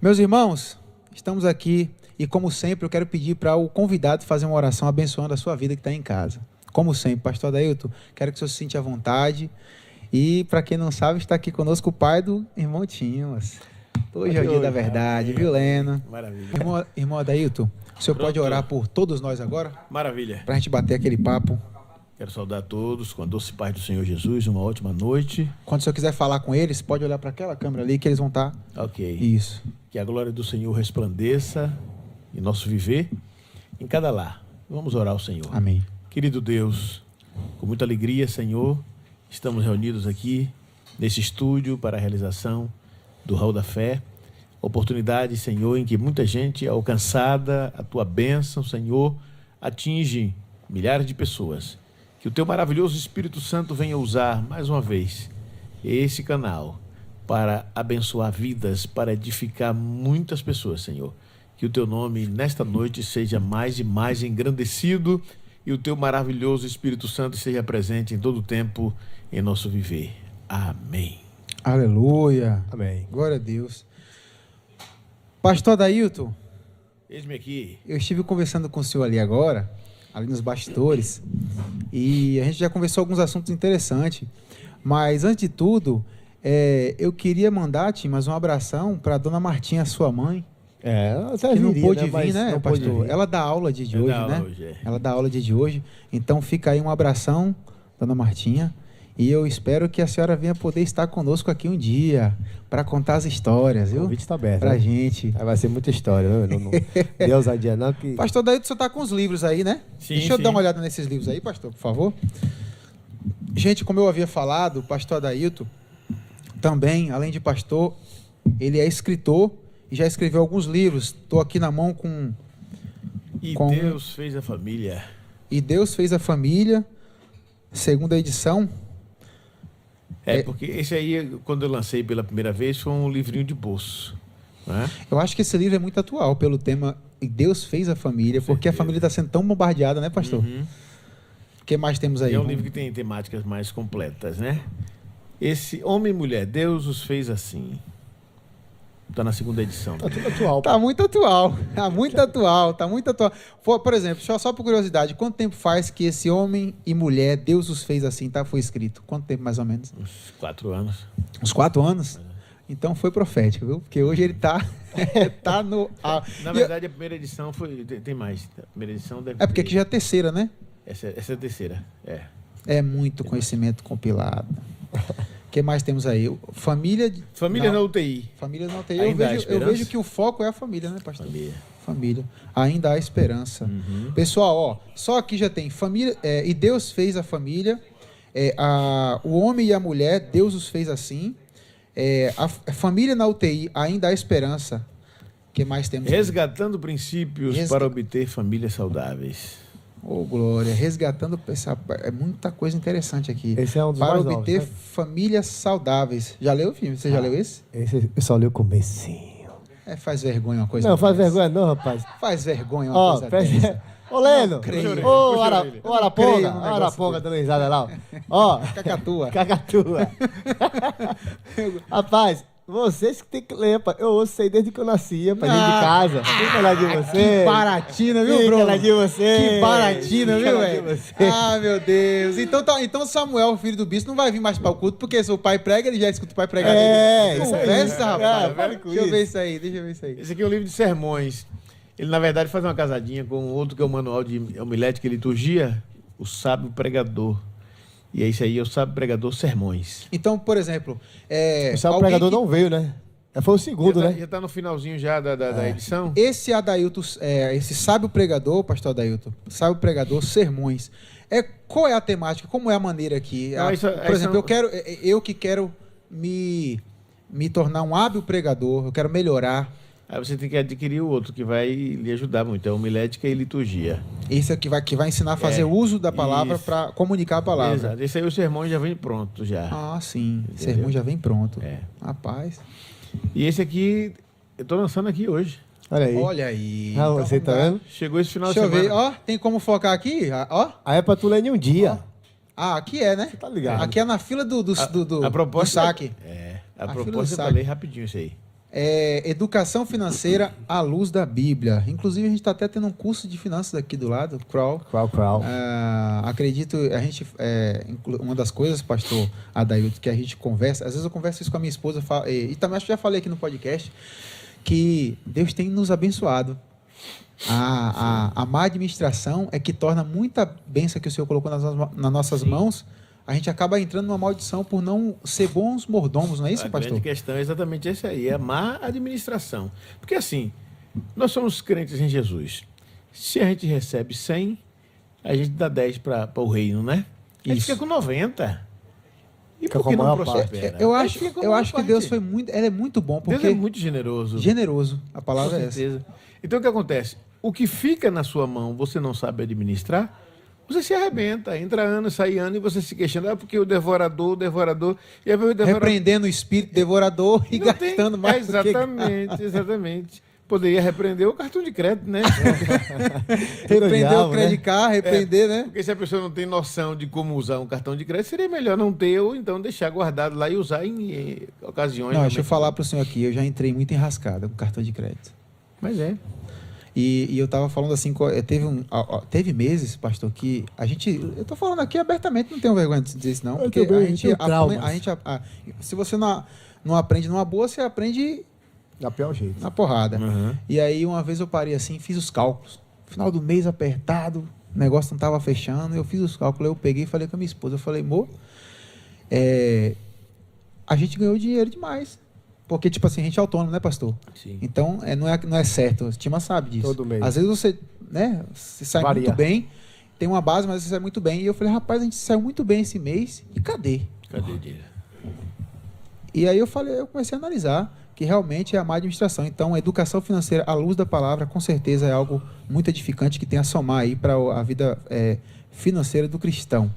Meus irmãos, estamos aqui e, como sempre, eu quero pedir para o convidado fazer uma oração abençoando a sua vida que está em casa. Como sempre, pastor Adailton, quero que o senhor se sinta à vontade. E, para quem não sabe, está aqui conosco o pai do irmão Timas. Hoje é o dia da verdade, viu, Leno? Maravilha. Irmão Adailton, o senhor pode orar por todos nós agora? Maravilha. Para a gente bater aquele papo. Quero saudar a todos com a doce paz do Senhor Jesus, uma ótima noite. Quando o senhor quiser falar com eles, pode olhar para aquela câmera ali que eles vão estar... Ok. Isso. Que a glória do Senhor resplandeça em nosso viver, em cada lar. Vamos orar ao Senhor. Amém. Querido Deus, com muita alegria, Senhor, estamos reunidos aqui nesse estúdio para a realização do Hall da Fé. Oportunidade, Senhor, em que muita gente é alcançada, a Tua bênção, Senhor, atinge milhares de pessoas. Que o Teu maravilhoso Espírito Santo venha usar, mais uma vez, esse canal para abençoar vidas, para edificar muitas pessoas, Senhor. Que o Teu nome, nesta noite, seja mais e mais engrandecido e o Teu maravilhoso Espírito Santo esteja presente em todo o tempo em nosso viver. Amém. Aleluia. Amém. Glória a Deus. Pastor Adailton, Eis-me aqui. eu estive conversando com o senhor ali agora, ali nos bastidores, e a gente já conversou alguns assuntos interessantes, mas antes de tudo, eu queria mandar, Timas, um abração para a dona Martinha, sua mãe, Até que não viria, pôde vir, mas né, não pôde pastor? vir. Ela dá aula de Ela hoje, dá né? aula hoje, é. Ela dá aula de hoje, então fica aí um abração, dona Martinha, e eu espero que a senhora venha poder estar conosco aqui um dia, para contar as histórias, O viu? convite está aberto. Pra né? gente. Aí vai ser muita história, né? Não Deus adia não que... Pastor Dailton, você está com os livros aí, né? Sim, Deixa eu sim. dar uma olhada nesses livros aí, pastor, por favor. Gente, como eu havia falado, o pastor Adailton também, além de pastor, ele é escritor e já escreveu alguns livros. Estou aqui na mão com E Com- Deus fez a família. E Deus Fez a Família, segunda edição. Porque esse aí, quando eu lancei pela primeira vez, foi um livrinho de bolso. Né? Eu acho que esse livro é muito atual pelo tema E Deus Fez a Família, porque a certeza. família está sendo tão bombardeada, né, pastor? Uhum. O que mais temos aí? E é um livro que tem temáticas mais completas, né? Esse Homem e Mulher, Deus os fez assim. Está na segunda edição. Tá tudo atual. Tá muito atual, tá muito atual, tá muito atual. Por exemplo, só por curiosidade, quanto tempo faz que esse homem e mulher, Deus os fez assim, tá? Foi escrito? Quanto tempo mais ou menos? Uns 4 anos. Uns 4 anos? Então foi profético, viu? Porque hoje ele tá, tá no... Na verdade, a primeira edição foi... Tem mais. A primeira edição deve É porque ter- aqui já é a terceira, né? Essa é a terceira. É. É muito conhecimento compilado. O que mais temos aí? Família... Família não, na UTI. Família não tem. Ainda há Eu esperança? vejo que o foco é a família, né, pastor? Família. Família. Ainda há esperança. Uhum. Pessoal, ó, só aqui já tem família, e Deus fez a família, o homem e a mulher, Deus os fez assim, a família na UTI, ainda há esperança. O que mais temos? Resgatando princípios para obter famílias saudáveis. Oh, glória, resgatando, é muita coisa interessante aqui. Esse é um dos Para mais obter novos, né? famílias saudáveis. Já leu o filme? Você já leu esse? Esse eu só li o comecinho. Faz vergonha uma coisa Não, faz dessa. vergonha não, rapaz. Faz vergonha uma Ó, coisa presta... dessa. Ô, Leno! Não creio. Ô, Puxa Ara- ele. ô, Araponga! creio no Ó, negócio Araponga dele. dando risada lá. Ó, Cacatua. cacatua. Rapaz, vocês que tem que ler, rapaz. Eu ouço isso aí desde que eu nasci, rapaz, dentro de casa. Fica lá de você. Que baratina, viu, Fica Bruno? lá de você. Que baratina, Fica viu, lá de velho? você. Ah, meu Deus. Então Samuel, filho do bispo, não vai vir mais para o culto, porque se o pai prega, ele já escuta o pai pregar. Isso aí. Conversa, rapaz. Para com Deixa eu ver isso. isso aí, deixa eu ver isso aí. Esse aqui é um livro de sermões. Ele, na verdade, faz uma casadinha com outro que é o Manual de Homilética e Liturgia, o Sábio Pregador. E esse aí é o Sábio Pregador Sermões. Então, por exemplo... O céu alguém pregador que- não veio, né? Foi o segundo, né? Já tá no finalzinho já da edição. Esse Adailton, esse sábio pregador, pastor Adailton, sábio pregador, sermões. Qual é a temática? Como é a maneira aqui? Não, Por exemplo, eu que quero me tornar um hábil pregador, eu quero melhorar. Aí você tem que adquirir o outro, que vai lhe ajudar muito. É Homilética e Liturgia. Esse aqui que vai ensinar a fazer uso da palavra isso. para comunicar a palavra. Exato. Esse aí o sermão já vem pronto já. Ah, sim. O Entendeu? sermão já vem pronto. É. Rapaz. E esse aqui, eu tô lançando aqui hoje. Olha aí. Olha aí. Ah, Então você vamos tá lá. vendo? Chegou esse final Deixa eu de semana. ver. Ó, tem como focar aqui? Ó. Aí é pra tu ler em um dia. Ah, aqui é, né? Tá ligado. Aqui é na fila do A proposta saque. É. A A fila do proposta é pra saque. ler rapidinho isso aí. Educação financeira à luz da Bíblia. Inclusive, a gente está até tendo um curso de finanças aqui do lado, Crow. Acredito, uma das coisas, pastor Adailton, que a gente conversa, às vezes eu converso isso com a minha esposa, e também acho que já falei aqui no podcast, que Deus tem nos abençoado. A má administração é que torna muita bênção que o Senhor colocou nas nossas mãos, a gente acaba entrando numa maldição por não ser bons mordomos, não é isso, pastor? A grande questão é exatamente essa aí, é a má administração. Porque assim, nós somos crentes em Jesus. Se a gente recebe 100, a gente dá 10 para o reino, né? A gente fica com 90. E por que não prospera? Eu acho que Deus foi muito... Ele é muito bom, porque... Deus é muito generoso. Generoso, a palavra é essa. Então o que acontece? O que fica na sua mão, você não sabe administrar, você se arrebenta, entra ano, sai ano e você se queixando, porque o devorador, e aí o devorador... Repreendendo o espírito devorador e gastando mais do que... Exatamente. Poderia repreender o cartão de crédito, né? Repreender o crédito card, né? Porque se a pessoa não tem noção de como usar um cartão de crédito, seria melhor não ter ou então deixar guardado lá e usar em ocasiões... Não, deixa eu falar para o senhor aqui, eu já entrei muito enrascada com cartão de crédito. Mas é. E eu estava falando assim, teve meses, pastor, que a gente... Eu estou falando aqui abertamente, não tenho vergonha de dizer isso não, porque se você não aprende numa boa, você aprende... Da pior jeito. Na porrada. Uhum. E aí uma vez eu parei assim, fiz os cálculos. Final do mês apertado, o negócio não estava fechando, eu fiz os cálculos, eu peguei e falei com a minha esposa, eu falei, amor, a gente ganhou dinheiro demais. Porque, tipo assim, a gente é autônomo, né, pastor? Sim. Então, não é certo. A Tima sabe disso. Todo mês. Às vezes você, né, se sai muito bem, tem uma base, mas você sai muito bem. E eu falei, rapaz, a gente saiu muito bem esse mês, e cadê? Cadê o dinheiro? E aí eu comecei a analisar que realmente é a má administração. Então, a educação financeira à luz da palavra, com certeza é algo muito edificante que tem a somar aí para a vida financeira do cristão.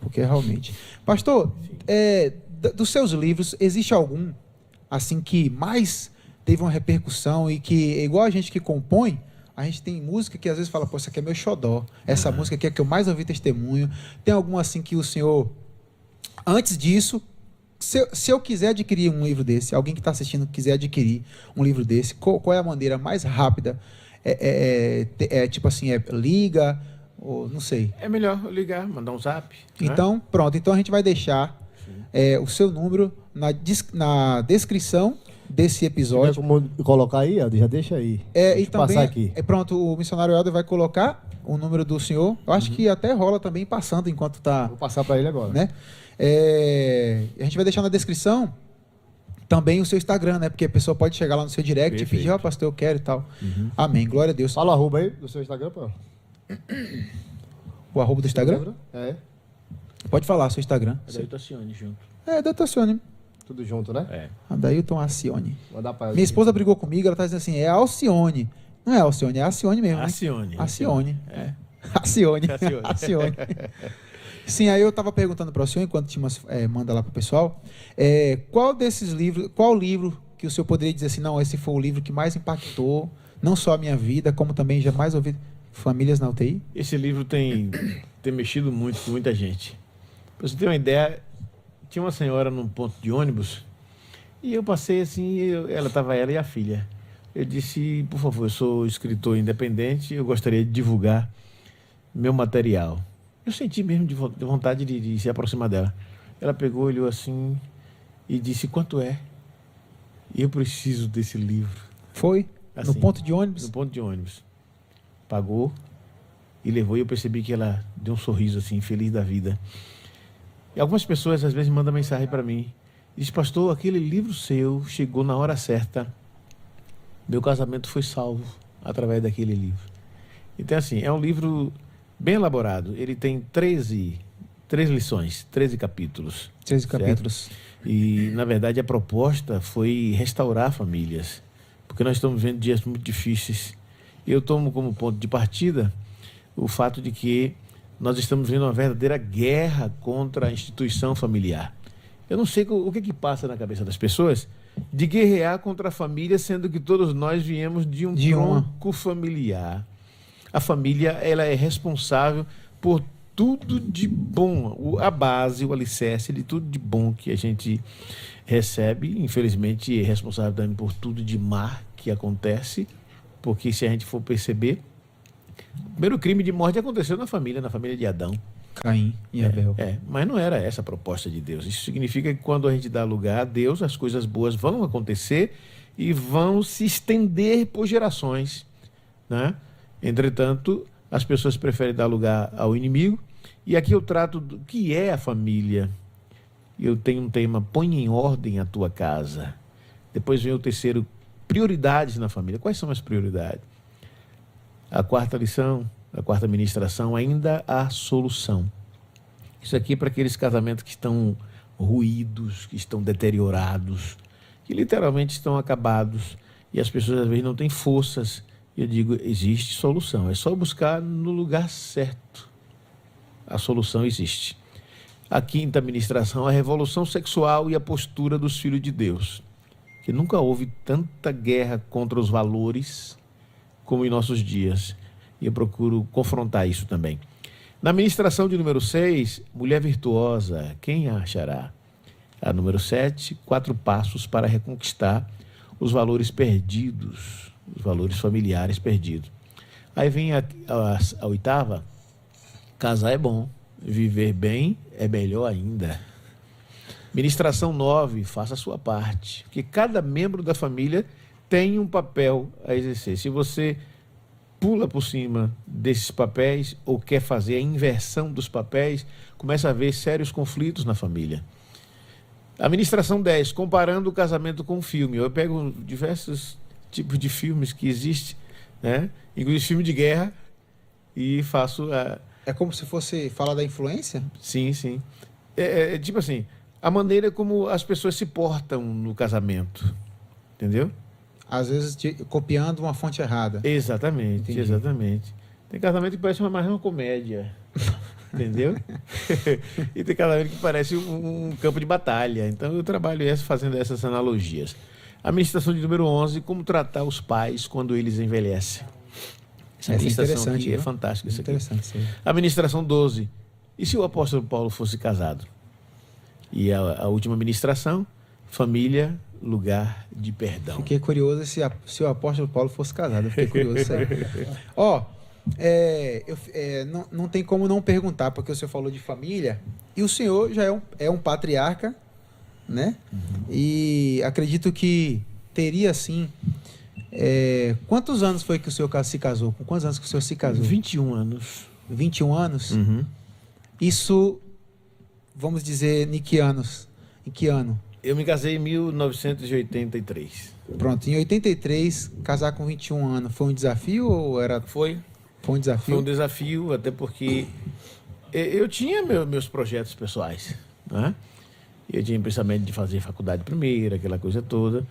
Porque realmente... Pastor, dos seus livros, existe algum assim que mais teve uma repercussão e que, igual a gente que compõe, a gente tem música que às vezes fala, pô, essa aqui é meu xodó, essa música aqui é que eu mais ouvi testemunho. Tem alguma assim que o senhor, antes disso, se eu quiser adquirir um livro desse, alguém que está assistindo quiser adquirir um livro desse, qual é a maneira mais rápida? Tipo assim, liga, ou não sei. É melhor ligar, mandar um zap. Então, pronto, então a gente vai deixar o seu número na descrição desse episódio. Como colocar aí, Helder? Já deixa aí. E também, passar aqui. Pronto, o missionário Helder vai colocar o número do senhor. Eu acho que até rola também passando enquanto tá... Vou passar para ele agora. Né? A gente vai deixar na descrição também o seu Instagram, né? Porque a pessoa pode chegar lá no seu direct e pedir, pastor, eu quero e tal. Amém, glória a Deus. Fala o arroba aí do seu Instagram, pô. O arroba do Instagram? Pode falar, seu Instagram. Adailton Acione junto. Adailton Acione. Tudo junto, né? Adailton Acione. Mandar pra Minha esposa brigou comigo, ela tá dizendo assim, é Alcione. Não é Alcione, é Acione mesmo, né? Acione. Acione. Acione. Acione. Sim, aí eu tava perguntando para o senhor, enquanto Tima manda lá pro pessoal, qual livro que o senhor poderia dizer assim, não, esse foi o livro que mais impactou, não só a minha vida, como também jamais ouvi famílias na UTI? Esse livro tem mexido muito com muita gente. Para você ter uma ideia, tinha uma senhora num ponto de ônibus e eu passei assim, ela e a filha. Eu disse, por favor, eu sou escritor independente, eu gostaria de divulgar meu material. Eu senti mesmo de vontade de se aproximar dela. Ela pegou, olhou assim e disse, quanto é? Eu preciso desse livro. Foi? Assim, no ponto de ônibus? No ponto de ônibus. Pagou e levou, e eu percebi que ela deu um sorriso assim, feliz da vida. E algumas pessoas às vezes mandam mensagem para mim. Diz, pastor, aquele livro seu chegou na hora certa. Meu casamento foi salvo através daquele livro. Então, assim, é um livro bem elaborado. Ele tem 13 lições, 13 capítulos. 13 capítulos. E, na verdade, a proposta foi restaurar famílias. Porque nós estamos vivendo dias muito difíceis. E eu tomo como ponto de partida o fato de que nós estamos vendo uma verdadeira guerra contra a instituição familiar. Eu não sei o que passa na cabeça das pessoas de guerrear contra a família, sendo que todos nós viemos de um tronco familiar. A família, ela é responsável por tudo de bom, a base, o alicerce de tudo de bom que a gente recebe, infelizmente é responsável também por tudo de má que acontece, porque se a gente for perceber, o primeiro crime de morte aconteceu na família de Adão. Caim e Abel. Mas não era essa a proposta de Deus. Isso significa que quando a gente dá lugar a Deus, as coisas boas vão acontecer e vão se estender por gerações, né? Entretanto, as pessoas preferem dar lugar ao inimigo. E aqui eu trato do que é a família. Eu tenho um tema: põe em ordem a tua casa. Depois vem o terceiro: prioridades na família. Quais são as prioridades? A quarta lição, a quarta ministração: ainda há solução. Isso aqui é para aqueles casamentos que estão ruídos, que estão deteriorados, que literalmente estão acabados, e as pessoas às vezes não têm forças. Eu digo, existe solução, é só buscar no lugar certo. A solução existe. A quinta ministração: a revolução sexual e a postura dos filhos de Deus. Que nunca houve tanta guerra contra os valores como em nossos dias. E eu procuro confrontar isso também. Na ministração de número 6, mulher virtuosa, quem a achará? A número 7, 4 passos para reconquistar os valores perdidos, os valores familiares perdidos. Aí vem a oitava: casar é bom, viver bem é melhor ainda. Ministração 9, faça a sua parte, porque cada membro da família tem um papel a exercer. Se você pula por cima desses papéis ou quer fazer a inversão dos papéis, começa a haver sérios conflitos na família. A ministração 10, comparando o casamento com o filme. Eu pego diversos tipos de filmes que existem, né? Inclusive filme de guerra, e faço a... É como se fosse falar da influência? Sim, sim. É tipo assim, a maneira como as pessoas se portam no casamento, entendeu? Às vezes copiando uma fonte errada. Exatamente, Entendi. exatamente. Tem casamento que parece mais uma comédia, entendeu? E tem casamento que parece um campo de batalha. Então eu trabalho fazendo essas analogias. A ministração de número 11, como tratar os pais quando eles envelhecem. Essa ministração aqui é fantástica. Isso aqui. Interessante, sim. A ministração 12, e se o apóstolo Paulo fosse casado? E a última ministração, família, lugar de perdão. Fiquei curioso se o apóstolo Paulo fosse casado. Eu fiquei curioso. Não tem como não perguntar, porque o senhor falou de família, e o senhor já é um patriarca, né? Uhum. E acredito que teria, assim... quantos anos foi que o senhor se casou? Com quantos anos que o senhor se casou? 21 anos. 21 anos? Uhum. Isso, vamos dizer, em que anos? Em que ano? Eu me casei em 1983. Pronto, em 83, casar com 21 anos, foi um desafio ou era... Foi um desafio? Foi um desafio, até porque eu tinha meus projetos pessoais, né? Eu tinha pensamento de fazer faculdade primeiro, aquela coisa toda.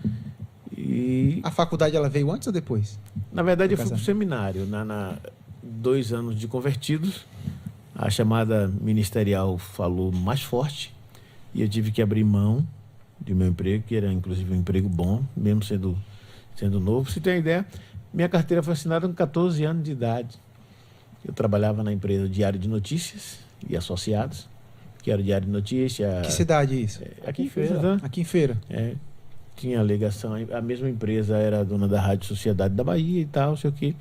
E a faculdade, ela veio antes ou depois? Na verdade, eu fui para o seminário. 2 anos de convertidos, a chamada ministerial falou mais forte e eu tive que abrir mão de meu emprego, que era inclusive um emprego bom, mesmo sendo novo. Pra você ter uma ideia, minha carteira foi assinada com 14 anos de idade. Eu trabalhava na empresa Diário de Notícias e Associados, que era o Diário de Notícias. Que cidade é isso? Aqui em Feira. Tá? Aqui em Feira. Tinha alegação, a mesma empresa era dona da Rádio Sociedade da Bahia e tal, sei o quê.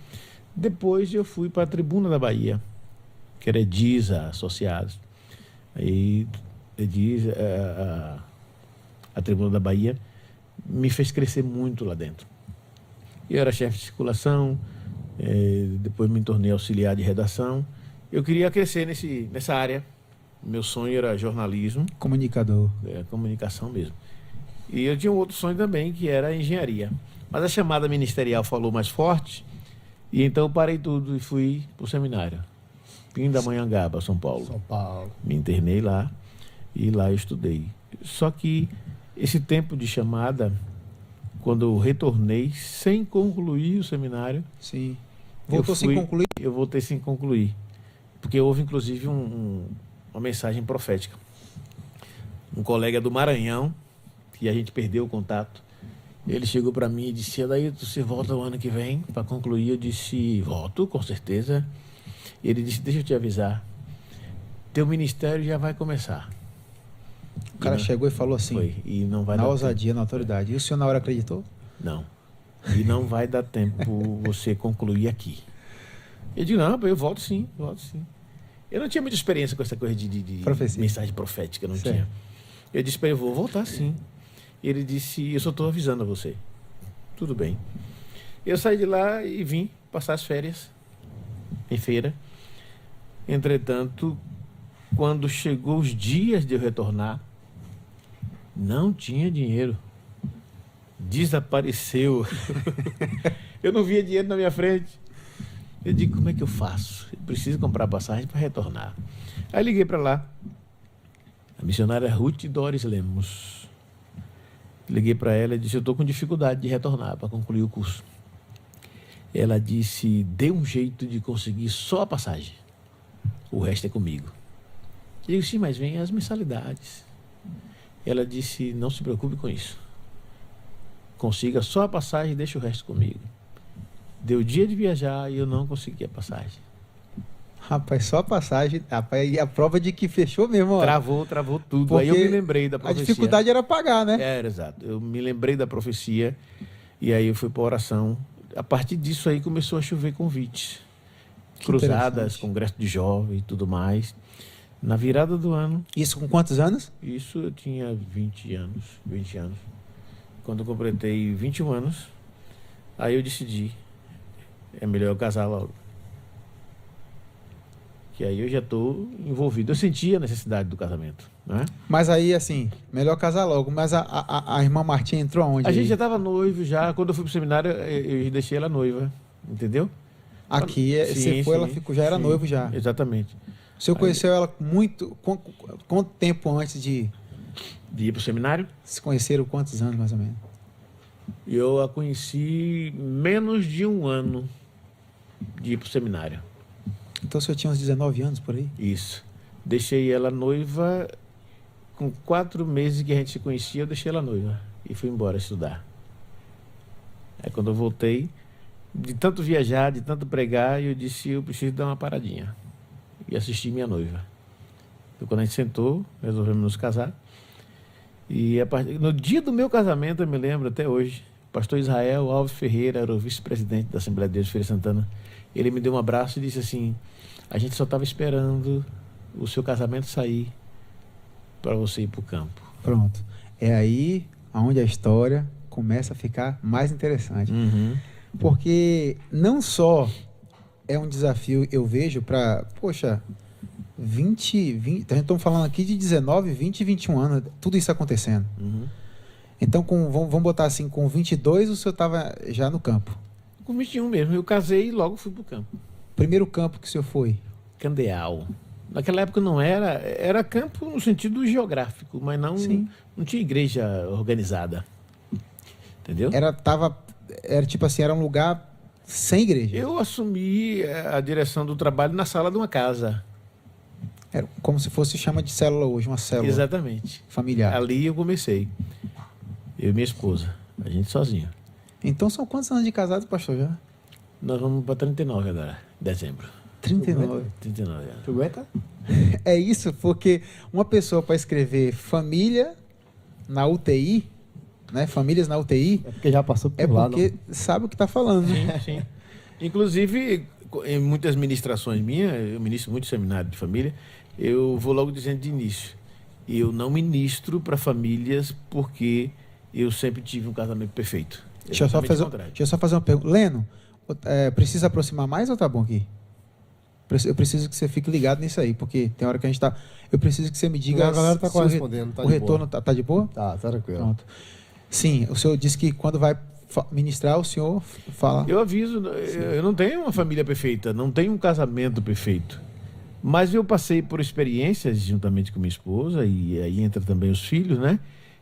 Depois eu fui para a Tribuna da Bahia, que era Edisa Associados. Aí Edisa, a Tribuna da Bahia me fez crescer muito lá dentro. Eu era chefe de circulação, depois me tornei auxiliar de redação. Eu queria crescer nessa área. Meu sonho era jornalismo. Comunicador. Comunicação mesmo. E eu tinha um outro sonho também, que era a engenharia. Mas a chamada ministerial falou mais forte, e então eu parei tudo e fui para o seminário. Pindamonhangaba, São Paulo. Me internei lá e lá eu estudei. Só que esse tempo de chamada, quando eu retornei sem concluir o seminário... Sim. Voltou sem concluir? Eu voltei sem concluir. Porque houve, inclusive, uma mensagem profética. Um colega do Maranhão, que a gente perdeu o contato, ele chegou para mim e disse: "Daí você volta o ano que vem para concluir?" Eu disse: "Volto, com certeza." Ele disse: "Deixa eu te avisar, teu ministério já vai começar. O cara chegou e falou assim, Foi, e não vai na dar ousadia, na autoridade. E o senhor na hora acreditou? tempo. Não. E não vai dar tempo você concluir aqui. Eu digo, não, eu volto sim, volto sim. Eu não tinha muita experiência com essa coisa de mensagem profética, não Certo. tinha. Eu disse para ele, vou voltar sim. E ele disse, eu só estou avisando a você. Tudo bem. Eu saí de lá e vim passar as férias em feira. Entretanto, quando chegou os dias de eu retornar, não tinha dinheiro. Desapareceu. Eu não via dinheiro na minha frente. Eu digo, como é que eu faço? Eu preciso comprar passagem para retornar. Aí liguei para lá. A missionária Ruth Doris Lemos. Liguei para ela e disse, eu estou com dificuldade de retornar para concluir o curso. Ela disse, dê um jeito de conseguir só a passagem. O resto é comigo. Eu digo, sim, mas vem as mensalidades. Ela disse, não se preocupe com isso. Consiga só a passagem e deixa o resto comigo. Deu dia de viajar e eu não consegui a passagem. Rapaz, só a passagem. Rapaz, e a prova de que fechou mesmo, ó. Travou tudo. Porque Aí eu me lembrei da a profecia. dificuldade era pagar, né? Era, exato. Eu me lembrei da profecia e aí eu fui para oração. A partir disso aí começou a chover convites. Que Cruzadas, interessante. congresso de jovem e tudo mais. Na virada do ano, Isso com quantos anos? isso eu tinha 20 anos. Quando eu completei 21 anos, aí eu decidi, é melhor eu casar logo. Que aí eu já estou envolvido. Eu senti a necessidade do casamento, né? Mas aí, assim, melhor casar logo. Mas a irmã Martinha entrou aonde? A gente aí? já estava noivo já. Quando eu fui pro seminário, eu deixei ela noiva, entendeu? Aqui, Sim, você foi, ela sim, ficou, já era sim, noivo já. Exatamente. O senhor conheceu ela muito... Quanto tempo antes de De ir pro seminário, se conheceram? Quantos anos, mais ou menos? eu a conheci menos de um ano de ir pro seminário. Então o senhor tinha uns 19 anos por aí? Isso. Deixei ela noiva, com 4 meses que a gente se conhecia, eu deixei ela noiva e fui embora estudar. Aí quando eu voltei, de tanto viajar, de tanto pregar, eu disse, eu preciso dar uma paradinha. E assisti minha noiva. Então, quando a gente sentou, resolvemos nos casar. E no dia do meu casamento, eu me lembro até hoje, o pastor Israel Alves Ferreira era o vice-presidente da Assembleia de Deus de Feira de Santana. Ele me deu um abraço e disse assim, a gente só estava esperando o seu casamento sair para você ir para o campo. Pronto. É aí onde a história começa a ficar mais interessante. Porque não só é um desafio, eu vejo, para, poxa, 20, a gente estamos falando aqui de 19, 20 e 21 anos, tudo isso acontecendo. Então, vamos botar assim, com 22 o senhor estava já no campo. Com 21 mesmo, eu casei e logo fui para o campo. Primeiro campo que o senhor foi? Candeal. Naquela época não era campo no sentido geográfico, mas não tinha igreja organizada. Entendeu? Era tipo assim, era um lugar sem igreja. Eu assumi a direção do trabalho na sala de uma casa. Era como se fosse, chama de célula hoje, uma célula Exatamente. familiar. Ali eu comecei. Eu e minha esposa. A gente sozinho. Então são quantos anos de casado, pastor, já? Nós vamos para 39 agora, dezembro. 39. 39 anos. Tu aguenta? É isso, porque uma pessoa para escrever família na UTI, né? Famílias na UTI, É porque já passou por é lá, porque sabe o que está falando, né? Sim. Inclusive, em muitas ministrações minhas, eu ministro muito seminário de família, eu vou logo dizendo de início, eu não ministro para famílias porque eu sempre tive um casamento perfeito. Deixa eu só fazer uma pergunta. Leno, precisa aproximar mais ou tá bom aqui? Eu preciso que você fique ligado nisso aí, porque tem hora que a gente tá... Eu preciso que você me diga... Não, a galera tá se o correspondendo, tá o de retorno boa. tá de boa? Tá tranquilo. Pronto. Sim, o senhor disse que quando vai ministrar, o senhor fala... Eu aviso, eu não tenho uma família perfeita, não tenho um casamento perfeito. Mas eu passei por experiências juntamente com minha esposa, e aí entra também os filhos, né?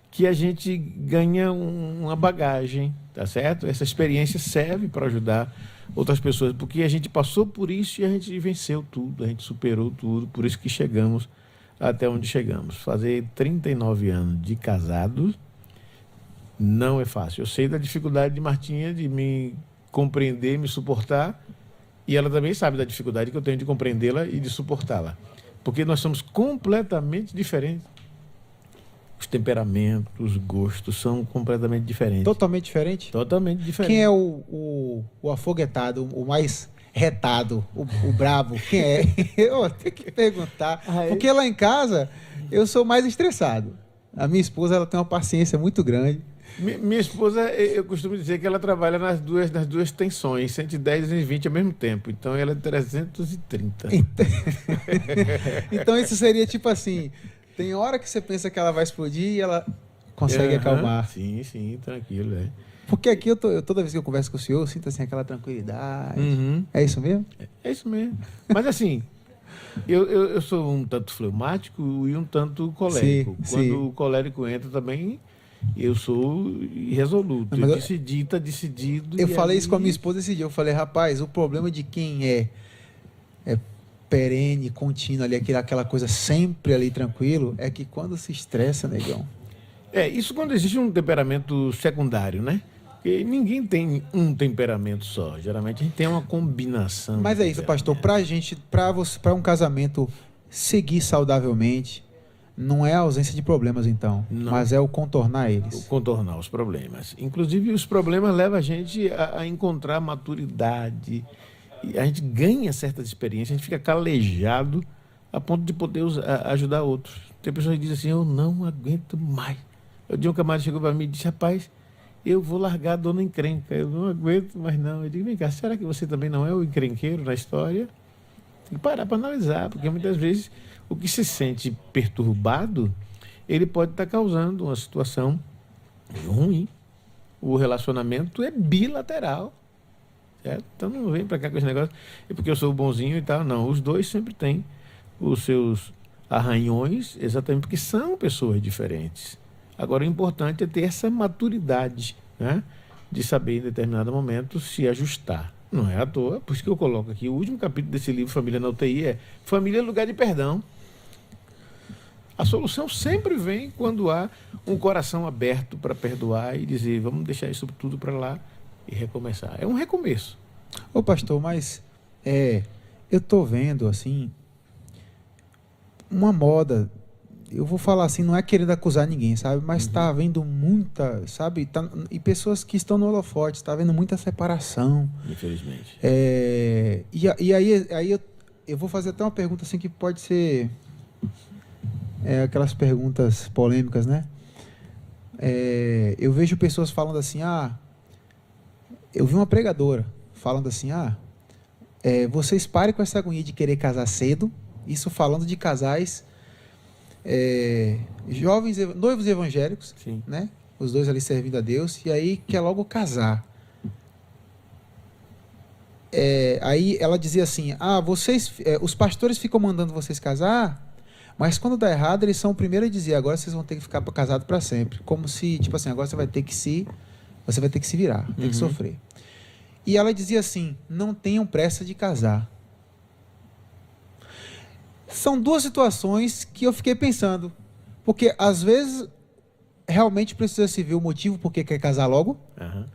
Que a gente ganha uma bagagem, tá certo? Essa experiência serve para ajudar outras pessoas, porque a gente passou por isso e a gente venceu tudo, a gente superou tudo, por isso que chegamos até onde chegamos. Fazer 39 anos de casados não é fácil. Eu sei da dificuldade de Martinha de me compreender, me suportar, e ela também sabe da dificuldade que eu tenho de compreendê-la e de suportá-la. Porque nós somos completamente diferentes. Os temperamentos, os gostos são completamente diferentes. Totalmente diferente? Totalmente diferentes. Quem é o afoguetado, o mais retado, o brabo? Quem é? Eu tenho que perguntar. Porque lá em casa, eu sou mais estressado. A minha esposa, ela tem uma paciência muito grande. Minha esposa, eu costumo dizer que ela trabalha nas duas tensões, 110 e 220 ao mesmo tempo. Então, ela é 330. Então, isso seria tipo assim... Tem hora que você pensa que ela vai explodir e ela consegue acalmar. Sim, tranquilo, é. Porque aqui, toda vez que eu converso com o senhor, eu sinto assim, aquela tranquilidade. É isso mesmo? É isso mesmo. Mas assim, eu sou um tanto fleumático e um tanto colérico. Quando o colérico entra também, eu sou irresoluto. Está decidido. Eu falei isso com a minha esposa esse dia. Eu falei, rapaz, o problema de quem é perene, contínuo ali, aquela coisa sempre ali tranquilo, é que quando se estressa, negão. Isso quando existe um temperamento secundário, né? Porque ninguém tem um temperamento só. Geralmente a gente tem uma combinação. Mas é isso, pastor. Para um casamento seguir saudavelmente, não é a ausência de problemas, então, mas é o contornar eles. O contornar os problemas. Inclusive, os problemas levam a gente a encontrar maturidade. E a gente ganha certas experiências, a gente fica calejado a ponto de poder ajudar outros. Tem pessoas que dizem assim, eu não aguento mais. O dia um camarada chegou para mim e disse, rapaz, eu vou largar a dona encrenca, eu não aguento mais não. Eu digo, vem cá, será que você também não é o encrenqueiro na história? Tem que parar para analisar, porque muitas vezes o que se sente perturbado, ele pode estar causando uma situação ruim. O relacionamento é bilateral. Certo? Então não vem para cá com esse negócio, é porque eu sou bonzinho e tal. Não, os dois sempre têm os seus arranhões, exatamente porque são pessoas diferentes. Agora, o importante é ter essa maturidade, né? De saber, em determinado momento, se ajustar. Não é à toa, por isso que eu coloco aqui, o último capítulo desse livro, Família na UTI, é Família é lugar de perdão. A solução sempre vem quando há um coração aberto para perdoar e dizer, vamos deixar isso tudo para lá e recomeçar. É um recomeço. Ô pastor, mas eu estou vendo assim uma moda, eu vou falar assim, não é querendo acusar ninguém, sabe? Mas está havendo muita, sabe? E pessoas que estão no holofote, está havendo muita separação. Infelizmente. E aí eu vou fazer até uma pergunta assim que pode ser aquelas perguntas polêmicas, né? Eu vejo pessoas falando assim, eu vi uma pregadora falando assim, vocês parem com essa agonia de querer casar cedo, isso falando de casais jovens, noivos evangélicos, sim, né? Os dois ali servindo a Deus, e aí quer logo casar. Aí ela dizia assim, os pastores ficam mandando vocês casar, mas quando dá errado, eles são o primeiro a dizer, agora vocês vão ter que ficar casados para sempre. Como se, tipo assim, agora você vai ter que se virar, tem que sofrer. E ela dizia assim, não tenham pressa de casar. São duas situações que eu fiquei pensando. Porque, às vezes, realmente precisa se ver o motivo por que quer casar logo. Uhum.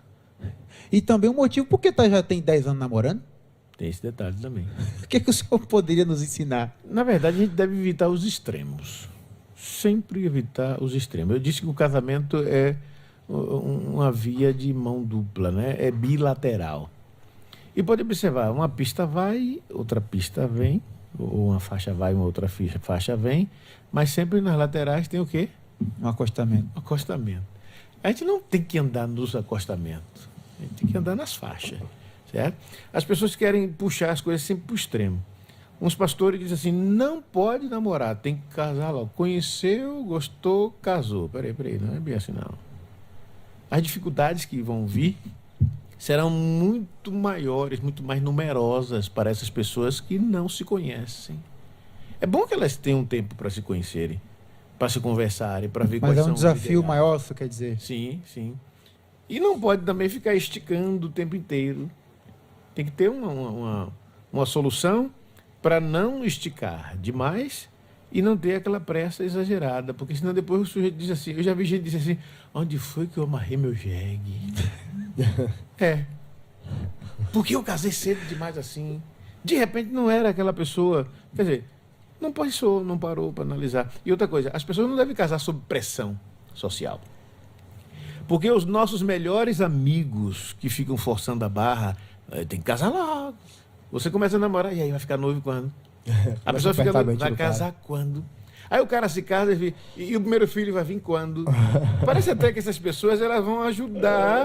E também o motivo por que já tem 10 anos namorando. Tem esse detalhe também. O que o senhor poderia nos ensinar? Na verdade, a gente deve evitar os extremos. Sempre evitar os extremos. Eu disse que o casamento é uma via de mão dupla, né? É bilateral. E pode observar, uma pista vai, outra pista vem, ou uma faixa vai, uma outra faixa vem, mas sempre nas laterais tem o quê? Um acostamento. Um acostamento. A gente não tem que andar nos acostamentos, a gente tem que andar nas faixas, certo? As pessoas querem puxar as coisas sempre para o extremo. Uns pastores dizem assim, não pode namorar, tem que casar logo. Conheceu, gostou, casou. Peraí, não é bem assim não. As dificuldades que vão vir serão muito maiores, muito mais numerosas para essas pessoas que não se conhecem. É bom que elas tenham tempo para se conhecerem, para se conversarem, para ver quais são os ideais. Mas é um desafio ideais. maior, você quer dizer? Sim, sim. E não pode também ficar esticando o tempo inteiro. Tem que ter uma solução para não esticar demais e não ter aquela pressa exagerada, porque senão depois o sujeito diz assim, eu já vi gente dizer assim, onde foi que eu amarrei meu jegue? Porque eu casei cedo demais assim. De repente não era aquela pessoa, quer dizer, Não pensou, não parou para analisar. E outra coisa, as pessoas não devem casar sob pressão social. Porque os nossos melhores amigos que ficam forçando a barra, tem que casar logo. Você começa a namorar, e aí vai ficar noivo quando? A pessoa fica noiva, vai casar quando? Aí o cara se casa e o primeiro filho vai vir quando? Parece até que essas pessoas elas vão ajudar.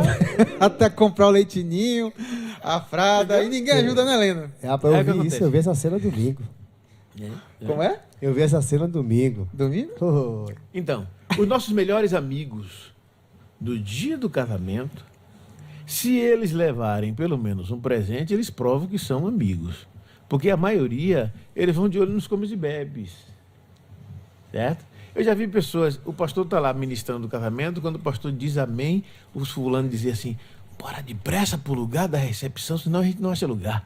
Até comprar o leitinho, a fralda, e ninguém ajuda, né, Lena? Eu vi essa cena domingo. Como é? Eu vi essa cena domingo. Domingo? Oh. Então, os nossos melhores amigos do dia do casamento, se eles levarem pelo menos um presente, eles provam que são amigos. Porque a maioria, eles vão de olho nos comes e bebes. Certo? Eu já vi pessoas, o pastor está lá ministrando o casamento, quando o pastor diz amém, os fulanos dizem assim, bora depressa para o lugar da recepção, senão a gente não acha lugar.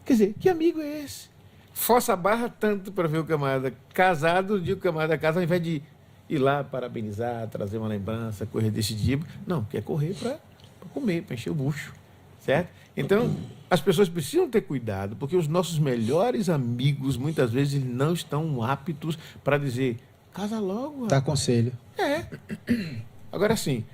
Quer dizer, que amigo é esse? Força a barra tanto para ver o camarada casado, o dia que o camarada casa, ao invés de ir lá parabenizar, trazer uma lembrança, coisa desse tipo. Não, quer correr para comer, para encher o bucho. Certo? Então, as pessoas precisam ter cuidado, porque os nossos melhores amigos, muitas vezes, não estão aptos para dizer, casa logo. Dá conselho. Agora sim.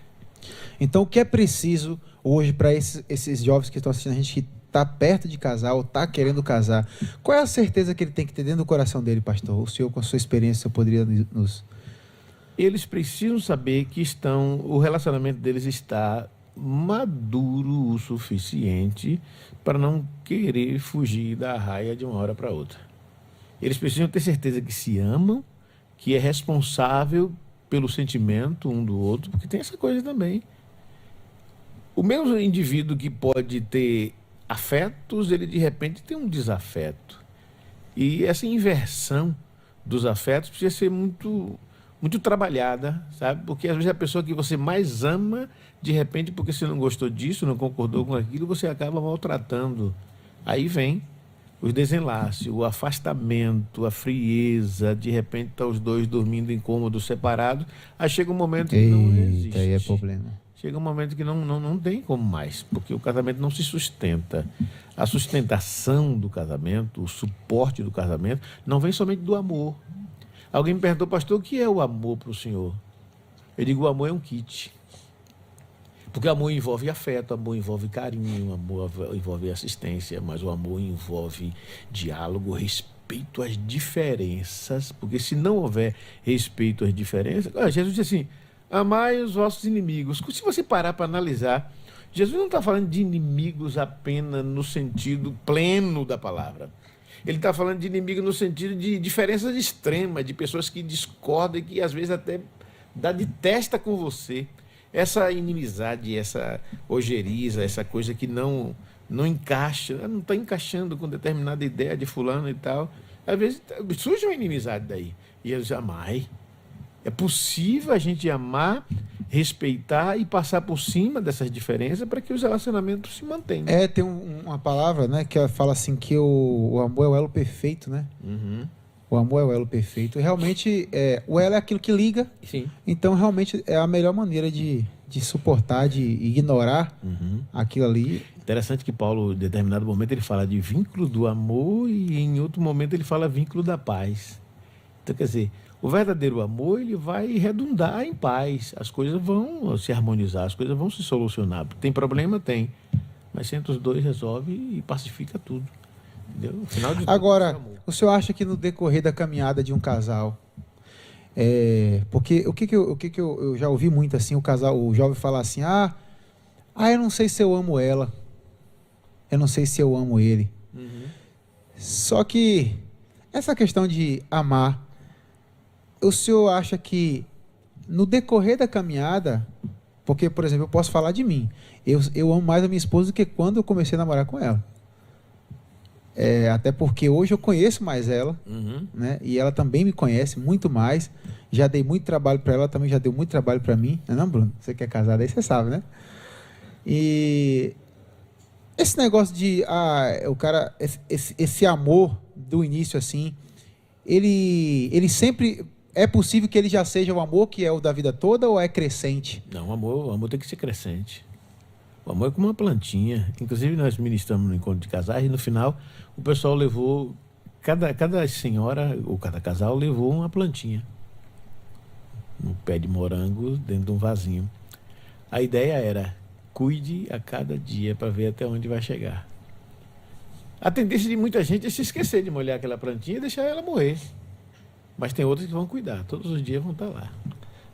Então, o que é preciso hoje para esses jovens que estão assistindo a gente, que está perto de casar ou está querendo casar, qual é a certeza que ele tem que ter dentro do coração dele, pastor? O senhor, com a sua experiência, poderia nos... Eles precisam saber que o relacionamento deles está maduro o suficiente para não querer fugir da raia de uma hora para outra. Eles precisam ter certeza que se amam, que é responsável pelo sentimento um do outro, porque tem essa coisa também. O mesmo indivíduo que pode ter afetos, ele de repente tem um desafeto. E essa inversão dos afetos precisa ser muito trabalhada, sabe? Porque às vezes a pessoa que você mais ama, de repente, porque você não gostou disso, não concordou com aquilo, você acaba maltratando. Aí vem os desenlaces, o afastamento, a frieza, de repente tá os dois dormindo em cômodos separados, aí chega um momento que não existe. Aí é problema. Chega um momento que não tem como mais, porque o casamento não se sustenta. A sustentação do casamento, o suporte do casamento, não vem somente do amor. Alguém me perguntou, pastor, o que é o amor para o senhor? Eu digo, o amor é um kit. Porque o amor envolve afeto, o amor envolve carinho, o amor envolve assistência, mas o amor envolve diálogo, respeito às diferenças, porque se não houver respeito às diferenças... Jesus disse assim, amai os vossos inimigos. Se você parar para analisar, Jesus não está falando de inimigos apenas no sentido pleno da palavra. Ele está falando de inimigo no sentido de diferenças extremas, de pessoas que discordam e que às vezes até dá de testa com você. Essa inimizade, essa ojeriza, essa coisa que não encaixa, não está encaixando com determinada ideia de fulano e tal. Às vezes surge uma inimizade daí. E eles amai. É possível a gente amar, respeitar e passar por cima dessas diferenças para que os relacionamentos se mantenham. Tem uma palavra, né, que fala assim que o amor é o elo perfeito, né? Uhum. O amor é o elo perfeito. E realmente, o elo é aquilo que liga. Sim. Então, realmente, é a melhor maneira de suportar, de ignorar aquilo ali. Interessante que Paulo, em determinado momento, ele fala de vínculo do amor e em outro momento ele fala vínculo da paz. Então, quer dizer, o verdadeiro amor, ele vai redundar em paz. As coisas vão se harmonizar, as coisas vão se solucionar. Tem problema? Tem. Mas senta os dois, resolve e pacifica tudo. Entendeu? Final de Agora, tudo, o senhor acha que no decorrer da caminhada de um casal, porque o que eu já ouvi muito assim, o jovem falar assim, eu não sei se eu amo ela, eu não sei se eu amo ele. Só que essa questão de amar, o senhor acha que no decorrer da caminhada, porque, por exemplo, eu posso falar de mim, eu amo mais a minha esposa do que quando eu comecei a namorar com ela. Até porque hoje eu conheço mais ela, né? E ela também me conhece muito mais. Já dei muito trabalho para ela, também já deu muito trabalho para mim. Não, Bruno? Você que é casado aí, você sabe, né? E esse negócio de o cara, esse amor do início assim, ele sempre é possível que ele já seja o amor que é o da vida toda, ou é crescente? Não, o amor tem que ser crescente. O amor é como uma plantinha. Inclusive, nós ministramos no encontro de casais e no final o pessoal levou Cada senhora ou cada casal levou uma plantinha, um pé de morango dentro de um vasinho. A ideia era: cuide a cada dia para ver até onde vai chegar. A tendência de muita gente é se esquecer de molhar aquela plantinha e deixar ela morrer. Mas tem outros que vão cuidar, todos os dias vão estar lá.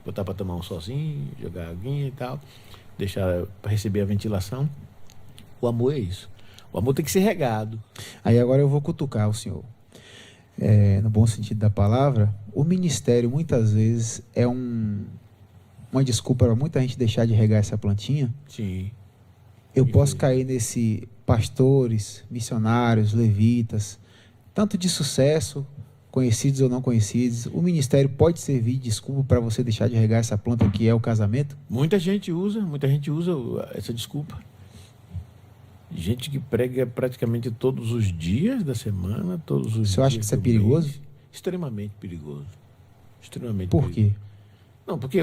Botar para tomar um solzinho, jogar aguinha e tal, deixar para receber a ventilação. O amor é isso. O amor tem que ser regado. Aí agora eu vou cutucar o senhor. No bom sentido da palavra, o ministério muitas vezes é uma desculpa para muita gente deixar de regar essa plantinha. Sim. Eu posso cair nesse pastores, missionários, levitas, tanto de sucesso, conhecidos ou não conhecidos. O ministério pode servir de desculpa para você deixar de regar essa planta que é o casamento? Muita gente usa essa desculpa. Gente que prega praticamente todos os dias da semana, todos os dias. Você acha que isso é perigoso? Extremamente perigoso. Extremamente Por perigoso. quê? Não, porque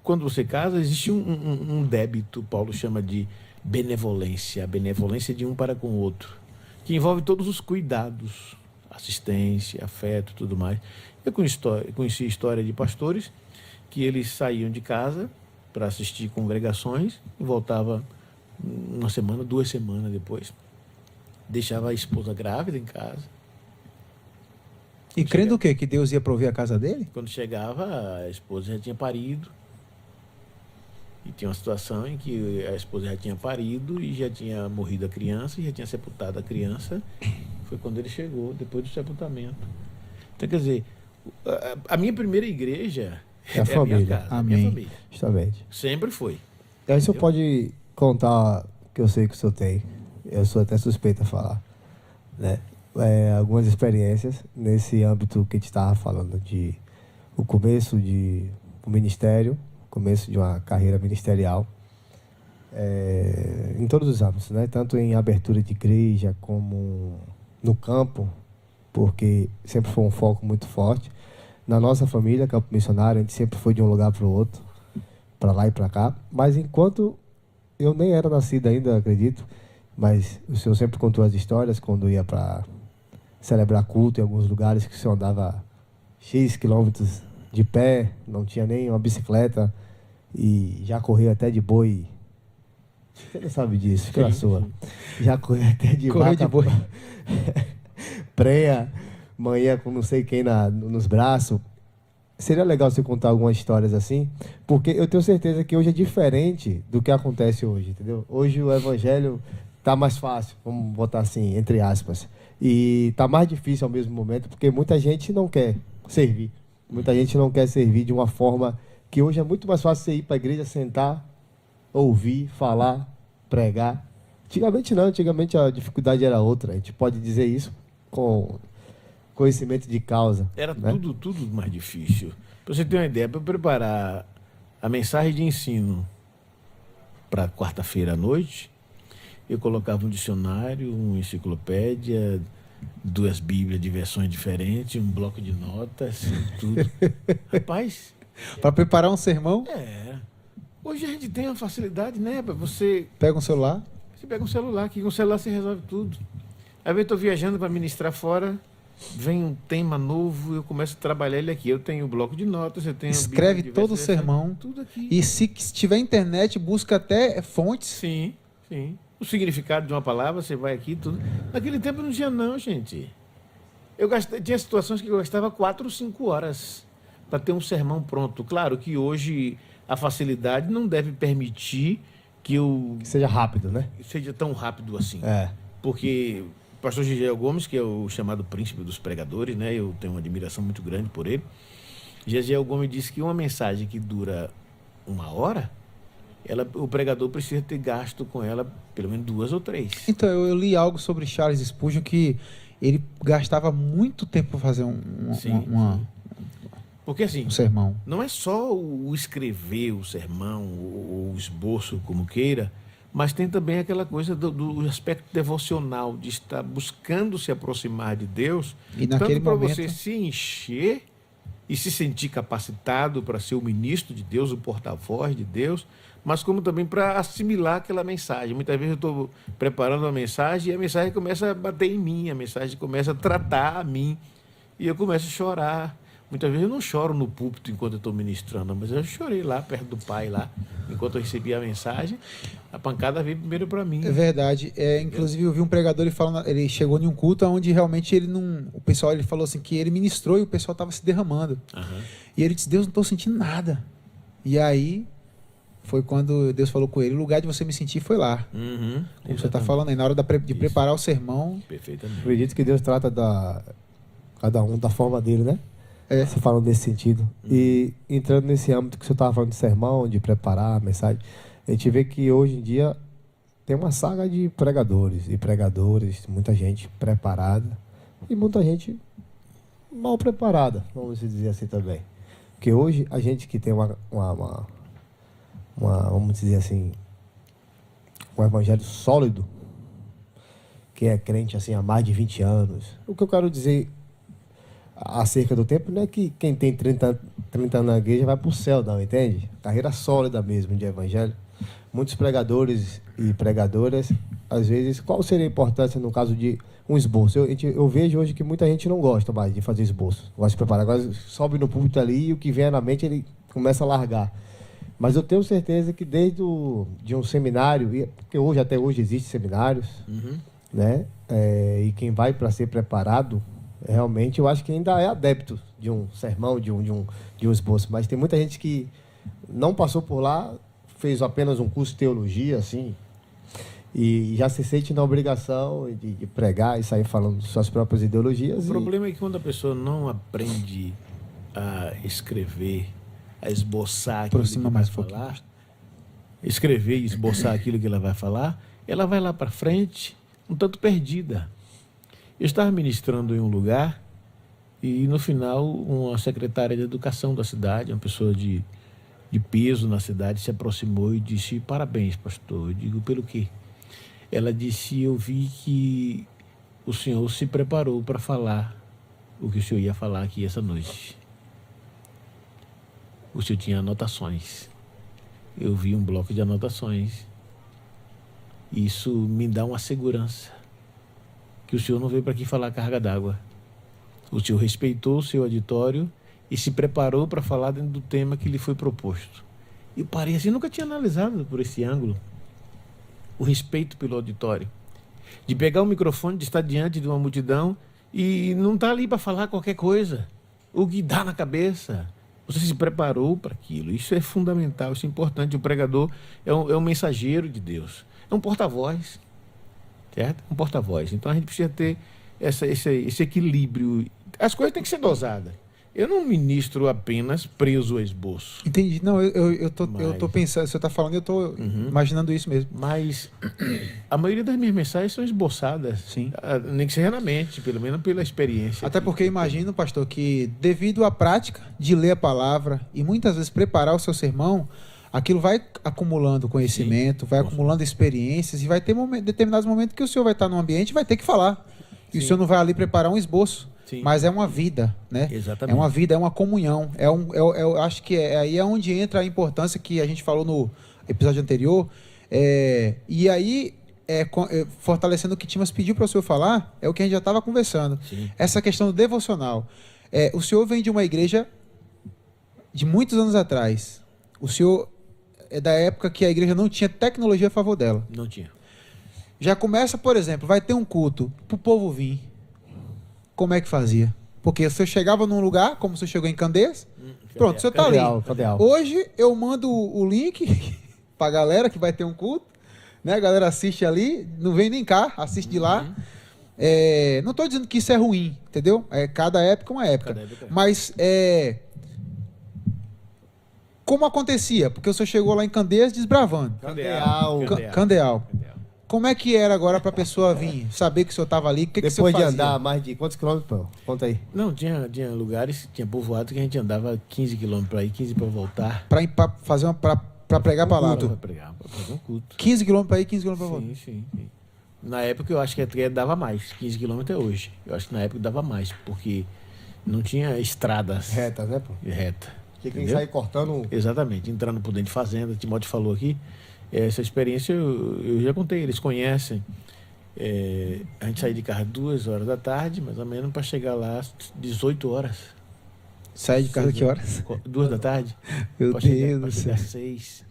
quando você casa, existe um débito, Paulo chama de benevolência, a benevolência de um para com o outro, que envolve todos os cuidados, assistência, afeto, tudo mais. Eu conheci a história de pastores que eles saíam de casa para assistir congregações e voltava uma semana, 2 semanas depois. Deixava a esposa grávida em casa. E crendo o quê? Que Deus ia prover a casa dele? Quando chegava, a esposa já tinha parido. E tinha uma situação em que a esposa já tinha parido e já tinha morrido a criança, e já tinha sepultado a criança. Foi quando ele chegou, depois do sepultamento. Então, quer dizer, a minha primeira igreja É a família. a minha casa, Amém. a minha família. Justamente. Sempre foi. E aí o senhor pode contar, que eu sei que o senhor tem, eu sou até suspeito a falar, né? Algumas experiências nesse âmbito que a gente estava falando, de o começo de um ministério, começo de uma carreira ministerial, em todos os âmbitos, né? Tanto em abertura de igreja como no campo, porque sempre foi um foco muito forte. Na nossa família, campo missionário, a gente sempre foi de um lugar para o outro, para lá e para cá. Mas enquanto eu nem era nascido ainda, acredito, mas o senhor sempre contou as histórias quando ia para celebrar culto em alguns lugares que o senhor andava X quilômetros de pé, não tinha nem uma bicicleta e já correu até de boi. Você não sabe disso, fica na sua. Já correu até de Correu vaca, de boi. prenha, manhã com não sei quem nos braços. Seria legal você contar algumas histórias assim, porque eu tenho certeza que hoje é diferente do que acontece hoje, entendeu? Hoje o evangelho tá mais fácil, vamos botar assim, entre aspas, e tá mais difícil ao mesmo momento, porque muita gente não quer servir. Muita gente não quer servir de uma forma que hoje é muito mais fácil você ir para a igreja, sentar, ouvir, falar, pregar. Antigamente não, antigamente a dificuldade era outra. A gente pode dizer isso com conhecimento de causa. Era, né? tudo mais difícil. Para você ter uma ideia, para eu preparar a mensagem de ensino para quarta-feira à noite, eu colocava um dicionário, uma enciclopédia, 2 bíblias de versões diferentes, um bloco de notas, tudo. Rapaz... Para preparar um sermão, Hoje a gente tem uma facilidade, né? Você pega um celular. pega um celular, que com o celular você resolve tudo. Às vezes eu estou viajando para ministrar fora, vem um tema novo, eu começo a trabalhar ele aqui. Eu tenho bloco de notas, eu tenho... Escreve Bíblia, todo o diversas sermão. versões, tudo aqui. E se tiver internet, busca até fontes. Sim. O significado de uma palavra, você vai aqui, tudo. Naquele tempo não tinha não, gente. Tinha situações que eu gastava 4 ou 5 horas para ter um sermão pronto. Claro que hoje a facilidade não deve permitir que eu Que seja rápido, né? seja tão rápido assim. É. Porque o pastor Gigel Gomes, que é o chamado príncipe dos pregadores, né? Eu tenho uma admiração muito grande por ele. Gigel Gomes disse que uma mensagem que dura 1 hora, o pregador precisa ter gasto com ela pelo menos 2 ou 3. Então, eu li algo sobre Charles Spurgeon que ele gastava muito tempo para fazer Sim. Porque assim, um sermão. não é só o escrever o sermão, o esboço, como queira, mas tem também aquela coisa do aspecto devocional, de estar buscando se aproximar de Deus, E naquele tanto para momento... você se encher, e se sentir capacitado para ser o ministro de Deus, o porta-voz de Deus, mas como também para assimilar aquela mensagem. Muitas vezes eu estou preparando uma mensagem e a mensagem começa a bater em mim, a mensagem começa a tratar a mim e eu começo a chorar. Muitas vezes eu não choro no púlpito enquanto eu estou ministrando, mas eu chorei lá perto do pai, lá, enquanto eu recebi a mensagem. A pancada veio primeiro para mim. É verdade. Inclusive, eu vi um pregador, ele chegou em um culto onde realmente ele não. O pessoal, ele falou assim que ele ministrou e o pessoal estava se derramando. Uhum. E ele disse: Deus, não estou sentindo nada. E aí foi quando Deus falou com ele: o lugar de você me sentir foi lá. Uhum. Como você está falando aí, na hora de preparar o sermão. Perfeitamente. Acredito que Deus trata cada um da forma dele, né? Você falando nesse sentido. E entrando nesse âmbito que você estava falando de sermão, de preparar a mensagem, a gente vê que hoje em dia tem uma saga de pregadores e pregadoras, muita gente preparada e muita gente mal preparada, vamos dizer assim também. Porque hoje a gente que tem vamos dizer assim, um evangelho sólido, que é crente assim há mais de 20 anos. O que eu quero dizer acerca do tempo não é que quem tem 30 anos na igreja vai para o céu, não, entende? Carreira sólida mesmo de evangelho. Muitos pregadores e pregadoras, às vezes, qual seria a importância no caso de um esboço? Eu vejo hoje que muita gente não gosta mais de fazer esboço, gosta de preparar. Agora sobe no púlpito ali e o que vem na mente ele começa a largar. Mas eu tenho certeza que desde de um seminário, porque até hoje existem seminários, né? E quem vai para ser preparado, realmente eu acho que ainda é adepto de um sermão, de um esboço. Mas tem muita gente que não passou por lá, fez apenas um curso de teologia, assim, e já se sente na obrigação de pregar e sair falando suas próprias ideologias. O problema é que quando a pessoa não aprende a escrever, a esboçar aquilo que vai falar, escrever e esboçar aquilo que ela vai falar, ela vai lá para frente um tanto perdida. Eu estava ministrando em um lugar e, no final, uma secretária de educação da cidade, uma pessoa de peso na cidade, se aproximou e disse: parabéns, pastor. Eu digo: pelo quê? Ela disse: eu vi que o senhor se preparou para falar o que o senhor ia falar aqui essa noite. O senhor tinha anotações. Eu vi um bloco de anotações. Isso me dá uma segurança que o senhor não veio para aqui falar carga d'água. O senhor respeitou o seu auditório e se preparou para falar dentro do tema que lhe foi proposto. E eu parei assim, nunca tinha analisado por esse ângulo o respeito pelo auditório. De pegar o microfone, de estar diante de uma multidão e não estar ali para falar qualquer coisa. O que dá na cabeça. Você se preparou para aquilo. Isso é fundamental, isso é importante. O pregador é um mensageiro de Deus. É um porta-voz. Certo? Um porta-voz. Então a gente precisa ter esse equilíbrio. As coisas têm que ser dosadas. Eu não ministro apenas preso a esboço. Entendi. Não, eu tô pensando, você está falando, eu estou imaginando isso mesmo. Mas a maioria das minhas mensagens são esboçadas. Sim. Nem que seja na mente, pelo menos pela experiência. Até porque imagino, pastor, que devido à prática de ler a palavra e muitas vezes preparar o seu sermão, aquilo vai acumulando conhecimento, vai acumulando experiências e vai ter determinados momentos que o senhor vai estar num ambiente e vai ter que falar. E o senhor não vai ali preparar um esboço. Sim. Mas é uma vida, né? Exatamente. É uma vida, é uma comunhão. Eu acho que aí é onde entra a importância que a gente falou no episódio anterior. E aí, fortalecendo o que Timas pediu para o senhor falar, é o que a gente já estava conversando. Sim. Essa questão do devocional. O senhor vem de uma igreja de muitos anos atrás. O senhor é da época que a igreja não tinha tecnologia a favor dela. Não tinha. Já começa, por exemplo, vai ter um culto para o povo vir. Como é que fazia? Porque você chegava num lugar, como você chegou em Candeias, pronto, você está ali. Hoje eu mando o link para a galera que vai ter um culto, né? A galera assiste ali, não vem nem cá, assiste de lá. Não estou dizendo que isso é ruim, entendeu? Cada época é uma época. Mas como acontecia? Porque o senhor chegou lá em Candeias desbravando. Candeal. Como é que era agora para a pessoa vir, saber que o senhor estava ali? Depois de andar mais de quantos quilômetros, pô? Conta aí. Não, tinha lugares, tinha povoado que a gente andava 15 quilômetros para ir, 15 para voltar. Para pregar a palavra. Para pregar, para fazer um culto. 15 quilômetros para ir, 15 quilômetros para voltar. Sim. Na época eu acho que dava mais. 15 quilômetros é hoje. Eu acho que na época dava mais, porque Não tinha estradas Reta, né, pô? reta. Porque quem Entendeu? sai cortando... Exatamente, entrando por dentro de fazenda, Timóteo falou aqui, essa experiência eu já contei, eles conhecem. A gente saía de carro 2 horas da tarde, mais ou menos, para chegar lá às 18 horas. Sai de casa que horas? 2 da tarde? Meu Pra Deus do chegar céu. às 6.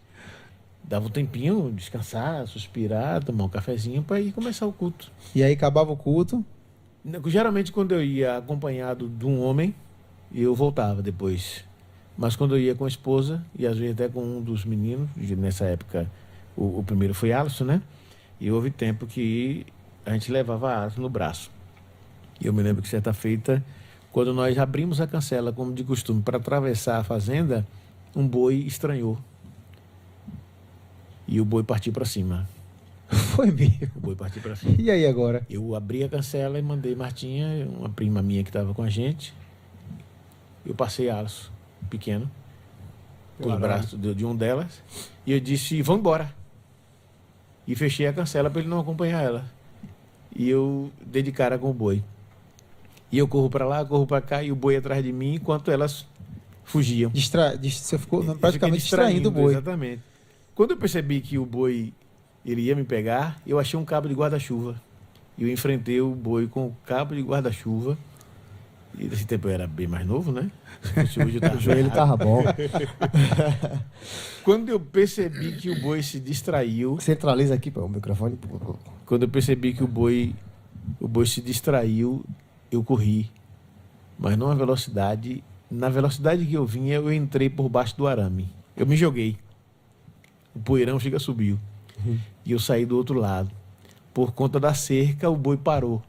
Dava um tempinho, descansar, suspirar, tomar um cafezinho para ir começar o culto. E aí acabava o culto. Geralmente, quando eu ia acompanhado de um homem, eu voltava depois. Mas quando eu ia com a esposa, e às vezes até com um dos meninos, nessa época o primeiro foi Alisson, né? E houve tempo que a gente levava a Alisson no braço. E eu me lembro que certa feita, quando nós abrimos a cancela, como de costume, para atravessar a fazenda, um boi estranhou. E o boi partiu para cima. Foi mesmo. O boi partiu para cima. E aí agora? Eu abri a cancela e mandei Martinha, uma prima minha que estava com a gente. Eu passei Alisson, pequeno, pelo braço de um delas. E eu disse, vamos embora. E fechei a cancela para ele não acompanhar ela. E eu dei de cara com o boi. E eu corro para lá, corro para cá, e o boi atrás de mim, enquanto elas fugiam. Você ficou Eu praticamente fiquei distraindo o boi. Exatamente. Quando eu percebi que o boi ele ia me pegar, eu achei um cabo de guarda-chuva. E eu enfrentei o boi com o cabo de guarda-chuva. E nesse tempo eu era bem mais novo, né? Se fosse hoje, eu tava O joelho tava bom. Quando eu percebi que o boi se distraiu, Centraliza aqui, pô, o microfone. quando eu percebi que o boi se distraiu, eu corri. Mas numa velocidade, na velocidade que eu vinha, eu entrei por baixo do arame. Eu me joguei. O poeirão subiu. E eu saí do outro lado. Por conta da cerca, o boi parou.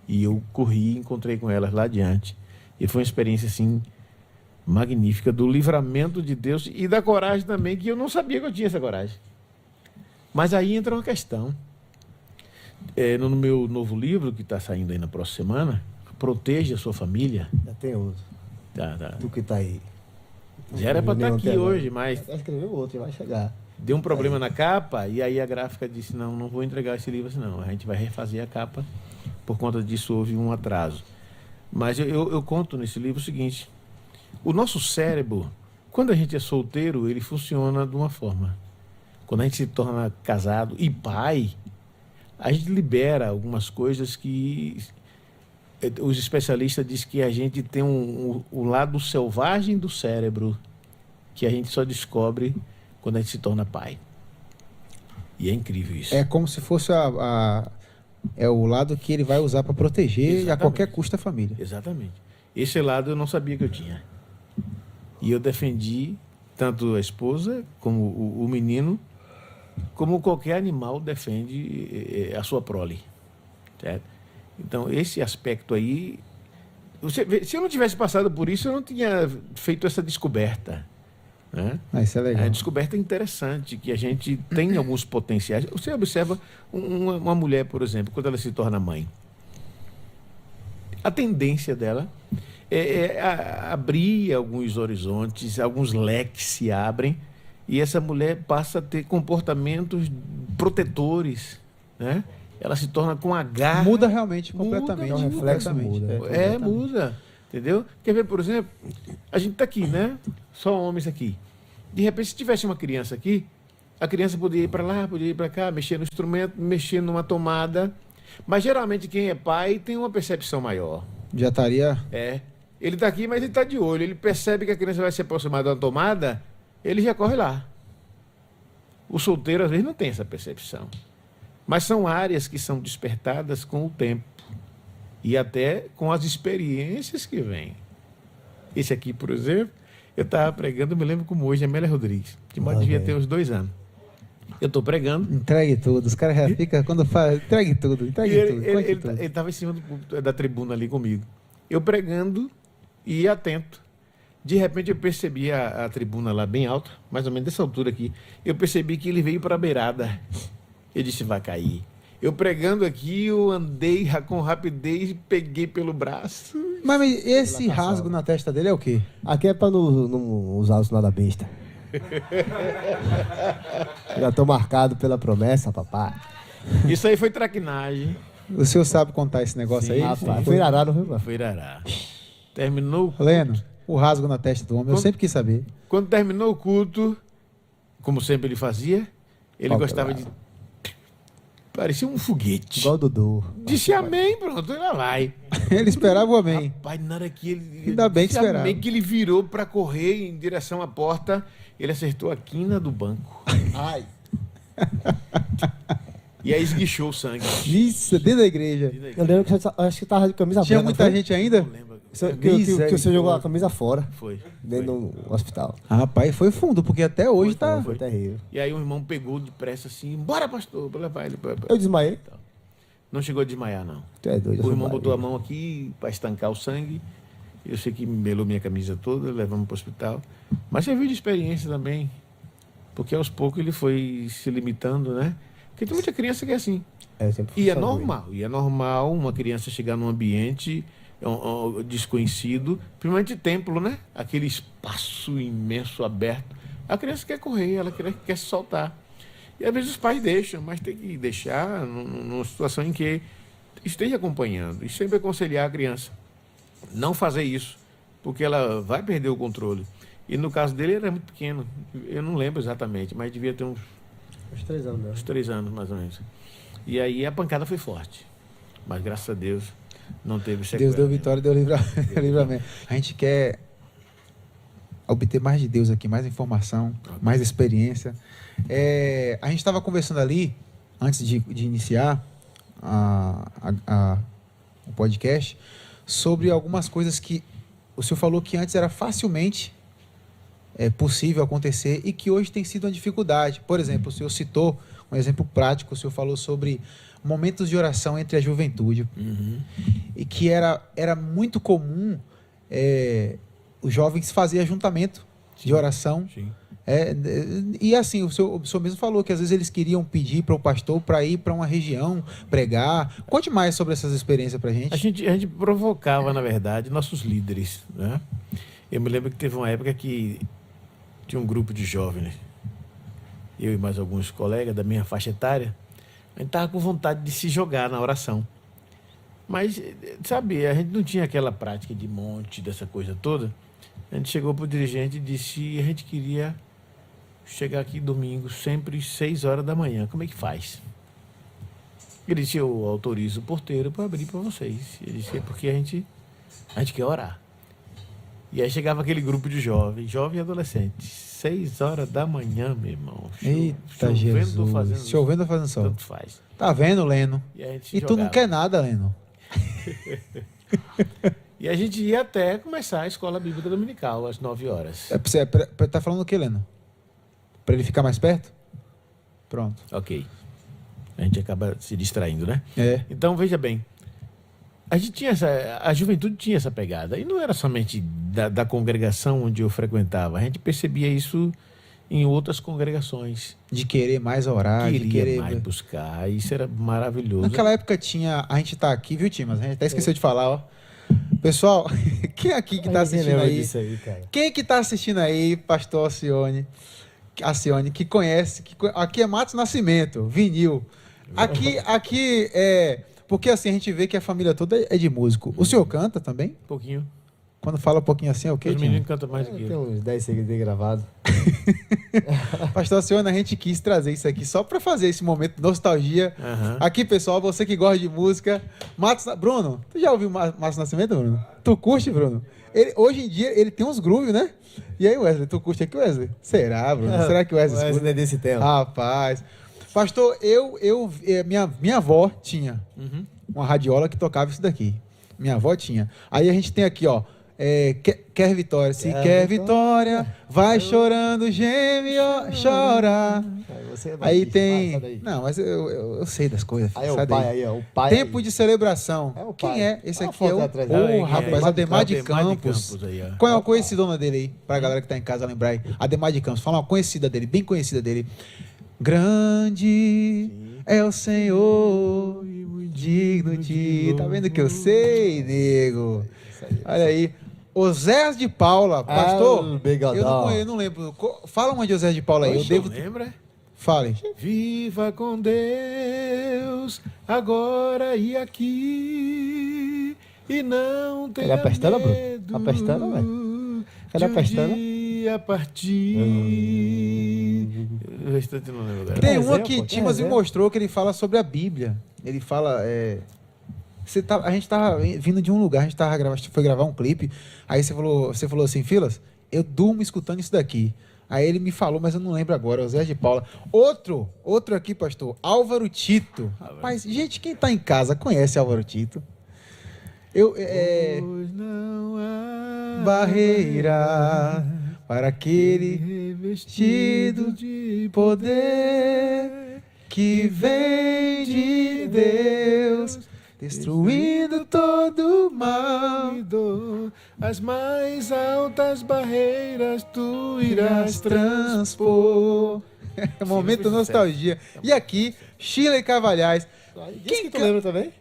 E eu corri e encontrei com elas lá adiante. E foi uma experiência, assim, magnífica, do livramento de Deus e da coragem também, que eu não sabia que eu tinha essa coragem. Mas aí entra uma questão. No meu novo livro, que está saindo aí na próxima semana, Proteja a Sua Família. Já tem outro. Tá. Tu que tá aí. Já era para estar aqui hoje, mas Vai escrever outro e vai chegar. deu um problema na capa, e aí a gráfica disse, não vou entregar esse livro assim, não. A gente vai refazer a capa. Por conta disso houve um atraso. Mas eu conto nesse livro o seguinte: o nosso cérebro, quando a gente é solteiro, ele funciona de uma forma. Quando a gente se torna casado e pai, a gente libera algumas coisas que os especialistas dizem que a gente tem um lado selvagem do cérebro que a gente só descobre quando a gente se torna pai. E é incrível isso. É como se fosse é o lado que ele vai usar para proteger Exatamente. a qualquer custo a família. Exatamente. Esse lado eu não sabia que eu tinha. E eu defendi tanto a esposa como o menino, como qualquer animal defende a sua prole. Certo? Então, esse aspecto aí... Você vê, se eu não tivesse passado por isso, eu não tinha feito essa descoberta. Né? Isso é legal. A descoberta é interessante, que a gente tem alguns potenciais. Você observa uma mulher, por exemplo, quando ela se torna mãe. A tendência dela é abrir alguns horizontes, alguns leques se abrem, e essa mulher passa a ter comportamentos protetores, né? Ela se torna com a garra... Muda realmente completamente. É um reflexo completamente. muda. Completamente. Muda. Entendeu? Quer ver, por exemplo, a gente está aqui, né? Só homens aqui. De repente, se tivesse uma criança aqui, a criança podia ir para lá, podia ir para cá, mexer no instrumento, mexer numa tomada. Mas geralmente quem é pai tem uma percepção maior. Já estaria... Ele está aqui, mas ele está de olho. Ele percebe que a criança vai se aproximar de uma tomada, ele já corre lá. O solteiro, às vezes, não tem essa percepção. Mas são áreas que são despertadas com o tempo. E até com as experiências que vêm. Esse aqui, por exemplo, eu estava pregando, me lembro como hoje, Amélia Rodrigues. Timóteo devia ter uns 2 anos. Eu estou pregando. Entregue tudo. Os caras já ficam, quando faz, entregue tudo, E entregue tudo. Conte tudo. ele estava em cima da tribuna ali comigo. Eu pregando e atento. De repente eu percebi a tribuna lá bem alta, mais ou menos dessa altura aqui. Eu percebi que ele veio para a beirada. Eu disse, vai cair. Eu pregando aqui, eu andei com rapidez, peguei pelo braço. Mas esse rasgo na testa dele é o quê? Aqui é pra não usar os nada besta. Já tô marcado pela promessa, papai. Isso aí foi traquinagem. O senhor sabe contar esse negócio aí? Rapaz, foi Irará, não foi, mano? Foi Irará. Terminou o culto. Leno, o rasgo na testa do homem, eu Quando- sempre quis saber. Quando terminou o culto, como sempre ele fazia, ele Volta gostava lá. de... Parecia um foguete. Igual o Dudu. Disse amém, pronto, e lá vai. Ele esperava o amém. Rapaz, na hora que ele... Ainda bem que disse esperava. amém, que ele virou para correr em direção à porta, ele acertou a quina do banco. Ai. E aí esguichou o sangue. Isso, dentro da igreja. Eu lembro que acho que tava de camisa Tinha branca. muita foi? gente ainda? Não lembro. Que você jogou a camisa fora, Foi. dentro do hospital. Rapaz, foi fundo, porque até hoje tá. Foi terrível. E aí o irmão pegou depressa assim, bora pastor, pra levar ele. Eu desmaiei. Não chegou a desmaiar, não. Tu é doido. O irmão botou a mão aqui para estancar o sangue. Eu sei que melou minha camisa toda, levamos para o hospital. Mas serviu de experiência também. Porque aos poucos ele foi se limitando, né? Porque tem muita criança que é assim. E é normal uma criança chegar num ambiente desconhecido, principalmente de templo, né? Aquele espaço imenso, aberto. A criança quer correr, ela quer se soltar. E às vezes os pais deixam, mas tem que deixar numa situação em que esteja acompanhando. E sempre aconselhar a criança. Não fazer isso, porque ela vai perder o controle. E no caso dele, ele era muito pequeno. Eu não lembro exatamente, mas devia ter uns 3 anos, né? 3 anos, mais ou menos. E aí a pancada foi forte. Mas graças a Deus não teve sequela. Deus deu vitória e deu livramento. A gente quer obter mais de Deus aqui, mais informação, mais experiência. A gente estava conversando ali, antes de iniciar o podcast, sobre algumas coisas que o senhor falou que antes era facilmente possível acontecer e que hoje tem sido uma dificuldade. Por exemplo, o senhor citou um exemplo prático, o senhor falou sobre momentos de oração entre a juventude. Uhum. E que era muito comum os jovens fazerem ajuntamento de oração. Sim. E assim, o senhor mesmo falou que às vezes eles queriam pedir para o pastor para ir para uma região pregar. Conte mais sobre essas experiências para a gente. A gente provocava, na verdade, nossos líderes, né? Eu me lembro que teve uma época que tinha um grupo de jovens, eu e mais alguns colegas da minha faixa etária, a gente estava com vontade de se jogar na oração. Mas, sabe, a gente não tinha aquela prática de monte, dessa coisa toda. A gente chegou para o dirigente e disse que a gente queria chegar aqui domingo, sempre 6 horas da manhã. Como é que faz? Ele disse, eu autorizo o porteiro para abrir para vocês. Ele disse, porque a gente quer orar. E aí chegava aquele grupo de jovens e adolescentes, 6 horas da manhã, meu irmão. Eita, Jesus. Chovendo ou fazendo sol? Tanto faz. Tá vendo, Leno? E, a gente E tu não jogava. quer nada, Leno. E a gente ia até começar a escola bíblica dominical, às 9 horas. Tá falando o que, Leno? Para ele ficar mais perto? Pronto. Ok. A gente acaba se distraindo, né? Então, veja bem. A juventude tinha essa pegada. E não era somente da congregação onde eu frequentava. A gente percebia isso em outras congregações. De querer mais orar, de querer mais buscar. Isso era maravilhoso. Naquela época tinha... A gente tá aqui, viu, Timas? A gente até esqueceu de falar, ó. Pessoal, quem aqui que tá assistindo aí? Quem que tá assistindo aí, pastor Alcione, que conhece... Aqui é Matos Nascimento, vinil. Aqui é... Porque assim, a gente vê que a família toda é de músico. O senhor canta também? Um pouquinho. Quando fala um pouquinho assim, é o quê? Os meninos cantam mais do que Tem eu. uns 10 CD gravados. Pastor Alcione, a gente quis trazer isso aqui só para fazer esse momento de nostalgia. Aham. Aqui, pessoal, você que gosta de música. Bruno, tu já ouviu Matos Nascimento, Bruno? Tu curte, Bruno? Hoje em dia, ele tem uns grooves, né? E aí, Wesley, tu curte aqui, Wesley? Será, Bruno? Será que o Wesley escuta? Não é desse tempo. Rapaz. Pastor, minha avó tinha uma radiola que tocava isso daqui. Minha avó tinha. Aí a gente tem aqui, ó. Quer vitória. Se quer vitória, vai chorando, geme, ó, chora. Aí tem... Não, mas eu sei das coisas. Aí é sai o pai daí. aí, ó. O pai Tempo aí. de celebração. É o pai. Quem é? Esse Olha a aqui é foto o... atrás Ô, dele. rapaz, Ademar de Campos. aí, ó. Qual é uma conhecida dele aí? Pra galera que tá em casa lembrar aí. Ademar de Campos. Fala uma conhecida dele, bem conhecida dele. Grande é o Senhor, digno de... Tá vendo que eu sei, nego? Olha aí. Oséias de Paula, pastor. Eu não lembro. Fala uma de Oséias de Paula aí. Eu devo... Lembra? Fale. Viva com Deus, agora e aqui. E não tenha Cadê a pestana, Bruno? medo A pestana, velho? Cadê a de um pestana? dia partir. O restante eu não lembro agora. Tem Resenha, uma que pô, tem Timas me resenha. mostrou que ele fala sobre a Bíblia. Ele fala. A gente tava vindo de um lugar, a gente foi gravar um clipe. Aí você falou assim, Filas, eu durmo escutando isso daqui. Aí ele me falou, mas eu não lembro agora, o Zé de Paula. Outro aqui, pastor, Álvaro Tito. Rapaz, gente, quem tá em casa conhece Álvaro Tito. Pois não há Barreira para aquele revestido de poder que vem de Deus, destruindo todo o mal. As mais altas barreiras tu irás Transpor. É momento nostalgia. E aqui, Sheila Carvalhais. Quem que tu lembra também?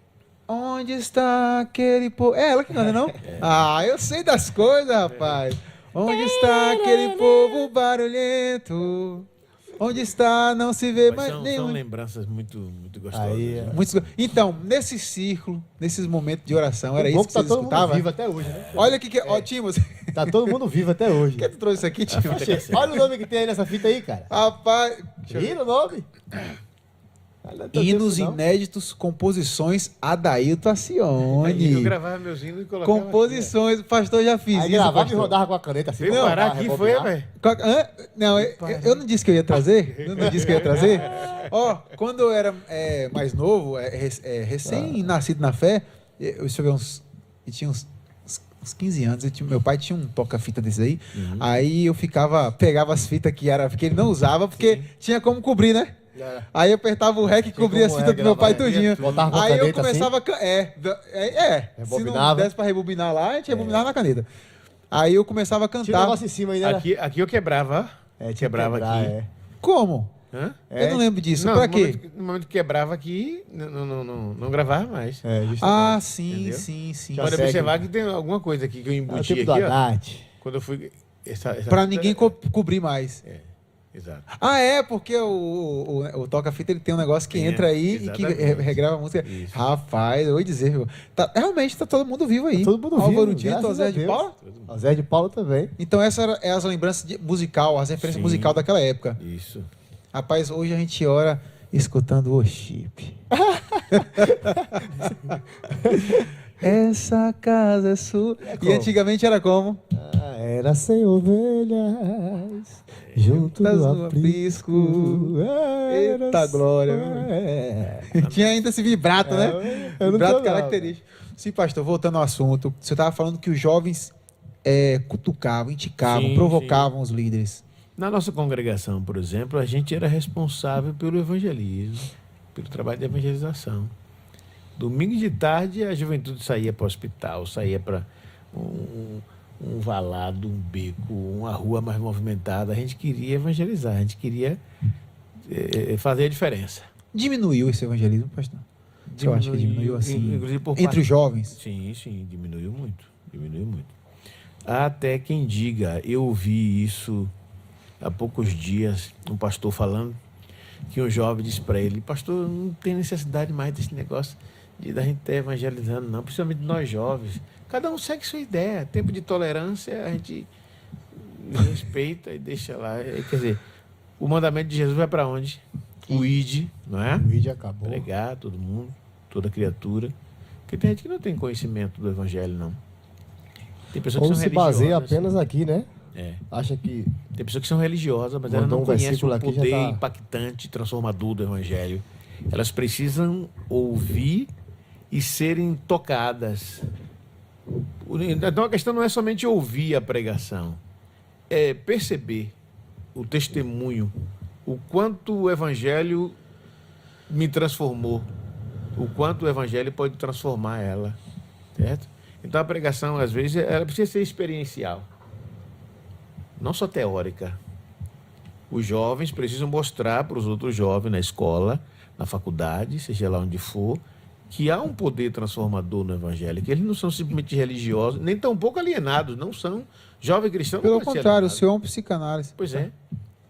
Onde está aquele povo? É ela que canta, não? Ah, eu sei das coisas, rapaz. Onde está aquele povo barulhento? Onde está, não se vê mais são nenhum. lembranças muito, muito gostosas. Aí, né? Então, nesse círculo, nesses momentos de oração, era O bom isso que tá vocês todo mundo escutavam? vivo até hoje, né? Olha aqui, ó, Timos. Tá todo mundo vivo até hoje. Por que tu trouxe isso aqui, Timos? Olha o nome que tem aí nessa fita aí, cara. Rapaz, deixa eu ver. Vira o nome. Olha, teu Hinos tempo, não. inéditos, composições, Adailton Eu Acione. gravava meus hinos e colocava. Composições, pastor já fiz Aí isso, gravava e pastor. rodava com a caneta assim. Veio pra parar rodar, aqui, rebobinar. foi, velho? Hã? Não, eu não disse que eu ia trazer. Eu não disse que eu ia trazer. Ó, quando eu era mais novo, recém-nascido na fé, deixa eu ver eu tinha uns 15 anos. Meu pai tinha um toca-fita desse aí. Aí eu pegava as fitas que ele não usava, porque tinha como cobrir, né? Aí eu apertava o REC e cobria as como fitas do meu pai gravar, tudinho. botava com a Aí eu caneta começava se não Rebobinava. desse pra rebobinar lá, a gente rebobinava na caneta. Aí eu começava a Tinha um cantar. negócio em cima ainda. Né? Aqui eu quebrava. Tinha que quebrava quebrar, aqui. é. Como? Hã? Eu não lembro disso. Não, Pra no quê? momento que quebrava aqui, não gravava mais. Justamente. Ah, sim, Entendeu? sim. Já Pode segue. observar que tem alguma coisa aqui que eu É o embuti tipo do aqui, ó. Haddad. Quando eu fui. Essa Pra fita- ninguém cobrir mais. Exato. Ah, porque o toca-fita ele tem um negócio que Tem, entra aí e que exatamente. regrava a música. Isso. Rapaz, eu vou dizer, viu? Realmente tá todo mundo vivo aí. Todo mundo Álvaro vivo, Tito, graças Zé a de Deus. Paula. O Zé de Paula também. Então essas eram as lembranças musical, as referências Sim. musical daquela época. Isso. Rapaz, hoje a gente ora escutando o worship. Essa casa é sua. E como? antigamente era como? Era sem ovelhas, junto Das do no aprisco. Eita Era glória. Tinha ainda esse vibrato, né? eu não Vibrato tô não, característico. Sim, pastor, voltando ao assunto. Você estava falando que os jovens cutucavam, indicavam, Sim, provocavam os líderes. Na nossa congregação, por exemplo, a gente era responsável pelo evangelismo, pelo trabalho de evangelização. Domingo de tarde, a juventude saía para o hospital, saía para um valado, um beco, uma rua mais movimentada. A gente queria evangelizar, a gente queria fazer a diferença. Diminuiu esse evangelismo, pastor? Eu acho que diminuiu assim. Inclusive por Entre parte- os jovens. Sim, diminuiu muito. Há até quem diga, eu ouvi isso há poucos dias, um pastor falando, que um jovem disse para ele, pastor, não tem necessidade mais desse negócio da gente estar evangelizando, não, principalmente nós jovens. Cada um segue sua ideia, tempo de tolerância, a gente respeita e deixa lá. Quer dizer, o mandamento de Jesus vai para onde? O ide, não é? O vídeo acabou. Pregar todo mundo, toda criatura. Porque tem gente que não tem conhecimento do evangelho, não. Tem pessoas Ou que são se baseia religiosas. apenas aqui, né? Acha que Tem pessoas que são religiosas, mas elas Mandou não um conhecem versículo o aqui, já poder tá- impactante, transformador do evangelho. Elas precisam ouvir e serem tocadas. Então a questão não é somente ouvir a pregação, é perceber o testemunho, o quanto o evangelho me transformou, o quanto o evangelho pode transformar ela, certo? Então a pregação, às vezes, ela precisa ser experiencial, não só teórica. Os jovens precisam mostrar para os outros jovens na escola, na faculdade, seja lá onde for, que há um poder transformador no evangelho, que eles não são simplesmente religiosos, nem tampouco alienados, não são. Jovem cristão não Pelo pode ser contrário, o alienado. senhor é um psicanálise. Pois é.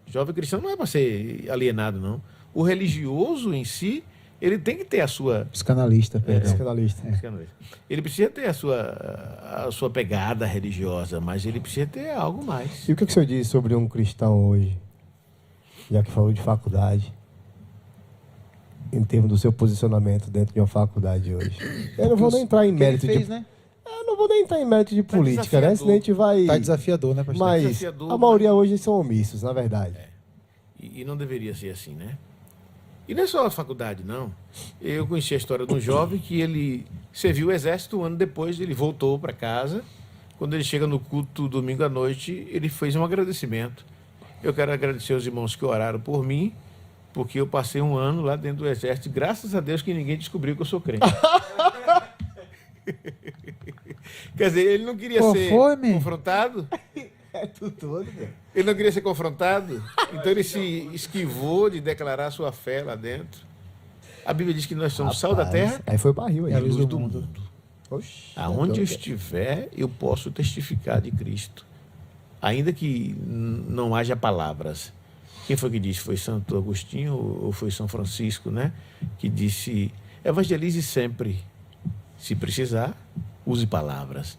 Jovem cristão não é para ser alienado, não. O religioso em si ele tem que ter a sua... Psicanalista, perdão. Psicanalista. Ele precisa ter a sua pegada religiosa, mas ele precisa ter algo mais. E o que o senhor diz sobre um cristão hoje, já que falou de faculdade, em termos do seu posicionamento dentro de uma faculdade hoje? Eu não vou nem entrar em mérito de... né? Eu não vou nem entrar em mérito de política, né? Senão a gente vai... Tá desafiador, né, pastor? Mas desafiador, a maioria hoje são omissos, na verdade. E não deveria ser assim, né? E não é só a faculdade, não. Eu conheci a história de um jovem que ele serviu o exército, um ano depois ele voltou para casa. Quando ele chega no culto domingo à noite, ele fez um agradecimento. Eu quero agradecer aos irmãos que oraram por mim, porque eu passei um ano lá dentro do exército, graças a Deus que ninguém descobriu que eu sou crente. Quer dizer, ele não queria ser confrontado. É tudo todo, meu. Ele não queria ser confrontado, então ele se esquivou de declarar sua fé lá dentro. A Bíblia diz que nós somos sal da terra Aí foi barril aí. e a luz do mundo. Oxi, Aonde eu estiver, eu posso testificar de Cristo. Ainda que não haja palavras. Quem foi que disse? Foi Santo Agostinho ou foi São Francisco, né? Que disse, evangelize sempre. Se precisar, use palavras.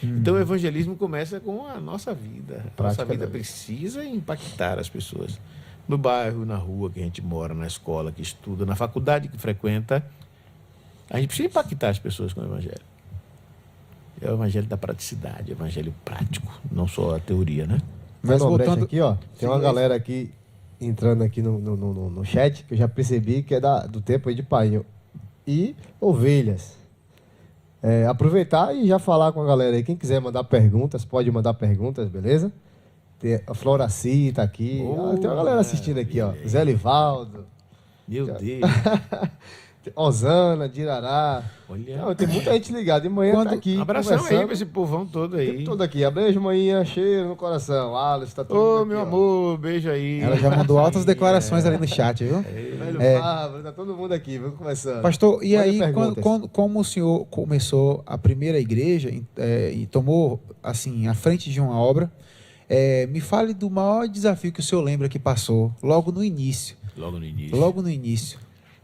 Então o evangelismo começa com a nossa vida. A nossa vida precisa impactar as pessoas. No bairro, na rua que a gente mora, na escola que estuda, na faculdade que frequenta. A gente precisa impactar as pessoas com o evangelho. É o evangelho da praticidade, o evangelho prático, não só a teoria, né? Mas voltando aqui, ó, tem uma galera aqui entrando aqui no chat que eu já percebi que é do tempo aí de pai. E ovelhas. Aproveitar e já falar com a galera aí. Quem quiser mandar perguntas, pode mandar perguntas, beleza? Tem a Floraci tá aqui. Tem uma galera assistindo aqui, ó. Zé Livaldo. Meu Deus. Osana, Dirará. Olha. Não, tem muita gente ligada. De manhã tá aqui. Um abração aí pra esse povão todo aí. Tem todo aqui. Beijo, manhã. Cheiro no coração. Alice, tá todo Ô, meu amor, beijo aí. Ela já mandou altas declarações ali no chat, viu? Velho Pablo, tá todo mundo aqui. Vamos começando. Pastor, e aí, como o senhor começou a primeira igreja e tomou, assim, a frente de uma obra, me fale do maior desafio que o senhor lembra que passou logo no início. Logo no início. Logo no início.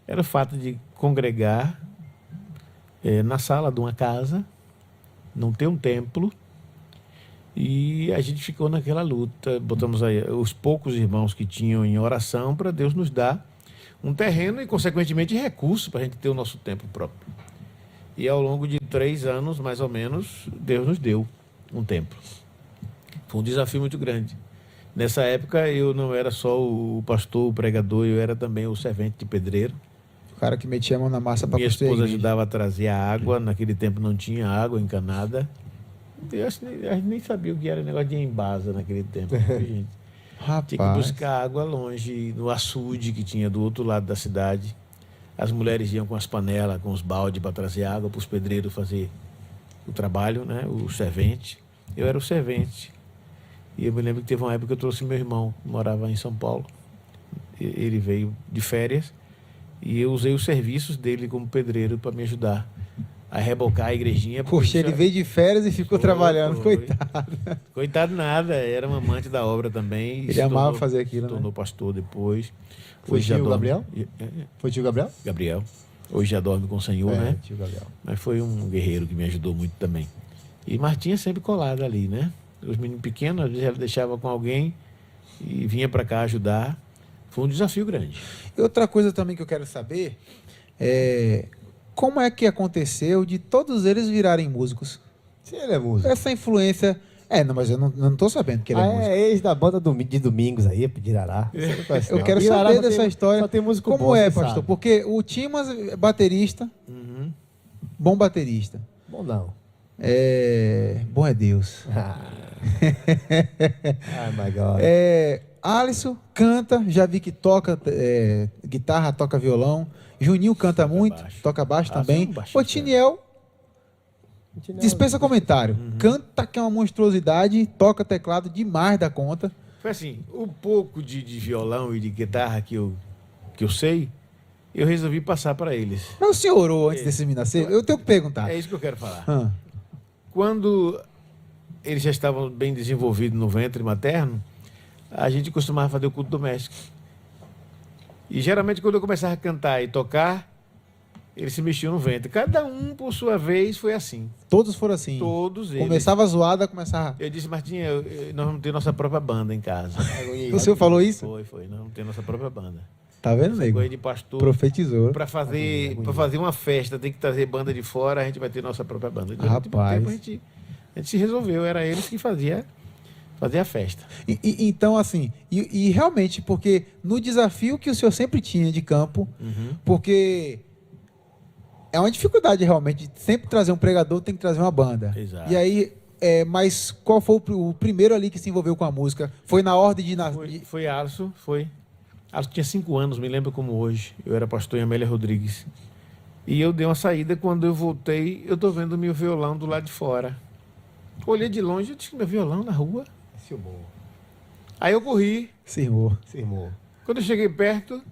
Era o fato de congregar na sala de uma casa, não ter um templo, e a gente ficou naquela luta. Botamos aí os poucos irmãos que tinham em oração para Deus nos dar um terreno e, consequentemente, recursos para a gente ter o nosso templo próprio. E ao longo de 3 anos, mais ou menos, Deus nos deu um templo. Foi um desafio muito grande. Nessa época, eu não era só o pastor, o pregador, eu era também o servente de pedreiro. O cara que metia a mão na massa para construir. Minha esposa ajudava a trazer a água. Naquele tempo não tinha água encanada. A gente nem sabia o que era negócio de embasa naquele tempo. Gente. Rapaz. Tinha que buscar água longe, no açude que tinha do outro lado da cidade. As mulheres iam com as panelas, com os baldes para trazer água para os pedreiros fazer o trabalho, né? O servente. Eu era o servente. E eu me lembro que teve uma época que eu trouxe meu irmão, que morava em São Paulo. Ele veio de férias e eu usei os serviços dele como pedreiro para me ajudar a rebocar a igrejinha. Poxa, ele veio de férias e ficou trabalhando, coitado. Coitado nada, era um amante da obra também. Ele amava fazer aquilo, se tornou pastor depois. Foi Hoje tio Gabriel? Foi tio Gabriel? Gabriel. Hoje já dorme com o Senhor, né? Tio Gabriel. Mas foi um guerreiro que me ajudou muito também. E Martinha sempre colada ali, né? Os meninos pequenos, às vezes ela deixava com alguém e vinha para cá ajudar. Foi um desafio grande. E outra coisa também que eu quero saber é como é que aconteceu de todos eles virarem músicos? Se ele é músico. Essa influência... não, mas eu não tô sabendo que ele é músico. É ex da banda de Domingos aí, de Irará. Eu quero saber dessa história. Só tem músico como bom, pastor? sabe. Porque o Timas é baterista, bom baterista. Bom não. Bom é Deus. Ai, my God. Alisson canta, já vi que toca guitarra, toca violão. Juninho canta muito, toca baixo também. O Tiniel dispensa comentário. Canta que é uma monstruosidade, toca teclado demais da conta. Foi assim, o pouco de violão e de guitarra que eu sei, eu resolvi passar para eles. Mas o senhor orou antes desse menino nascer? Eu tenho que perguntar. É isso que eu quero falar. Quando eles já estavam bem desenvolvidos no ventre materno, a gente costumava fazer o culto doméstico. E geralmente quando eu começava a cantar e tocar, Ele se mexia no vento. Cada um, por sua vez, foi assim. Todos foram assim. Todos eles. Começava a zoada, começava... Eu disse, Martinha, nós vamos ter nossa própria banda em casa. O senhor falou isso? Foi. Nós vamos ter nossa própria banda. Tá vendo, Essa nego? coisa de pastor. Profetizou. Para fazer uma festa, tem que trazer banda de fora, a gente vai ter nossa própria banda. Durante muito Rapaz. tempo a gente se resolveu, era eles que fazia a festa. Então, assim, e realmente, porque no desafio que o senhor sempre tinha de campo, porque é uma dificuldade realmente, de sempre trazer um pregador, tem que trazer uma banda. Exato. E aí, mas qual foi o primeiro ali que se envolveu com a música? Foi na ordem de... Foi Alisson, foi. Alisson tinha 5 anos, me lembro como hoje. Eu era pastor em Amélia Rodrigues. E eu dei uma saída, quando eu voltei, eu tô vendo meu violão do lado de fora. Olhei de longe, eu disse, meu violão na rua. Filmou. Aí eu corri. Firmou. Quando eu cheguei perto,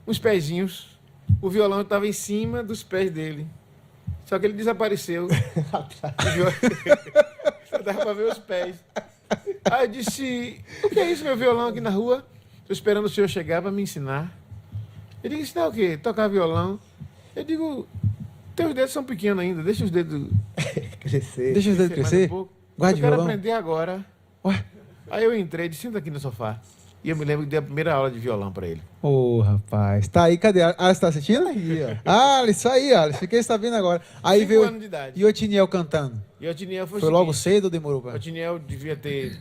uns pezinhos, o violão estava em cima dos pés dele. Só que ele desapareceu. Só dava para ver os pés. Aí eu disse, o que é isso, meu violão aqui na rua? Estou esperando o senhor chegar para me ensinar. Ele disse, ensinar o quê? Tocar violão. Eu digo, teus dedos são pequenos ainda, deixa os dedos Crescer. Deixa os dedos mais crescer. um pouco. Guarde Eu quero violão. aprender agora. Ué? Aí eu entrei, disse, senta aqui no sofá. E eu me lembro que dei a primeira aula de violão para ele. Ô, rapaz. Tá aí, cadê? Alice tá assistindo? Aí, ó. Alice, isso aí, Alice. Fiquei sabendo agora. Aí 5 veio... anos de idade. E o Otiniel cantando? E o Otiniel foi Foi o logo seguinte, cedo ou demorou O pra... Otiniel devia ter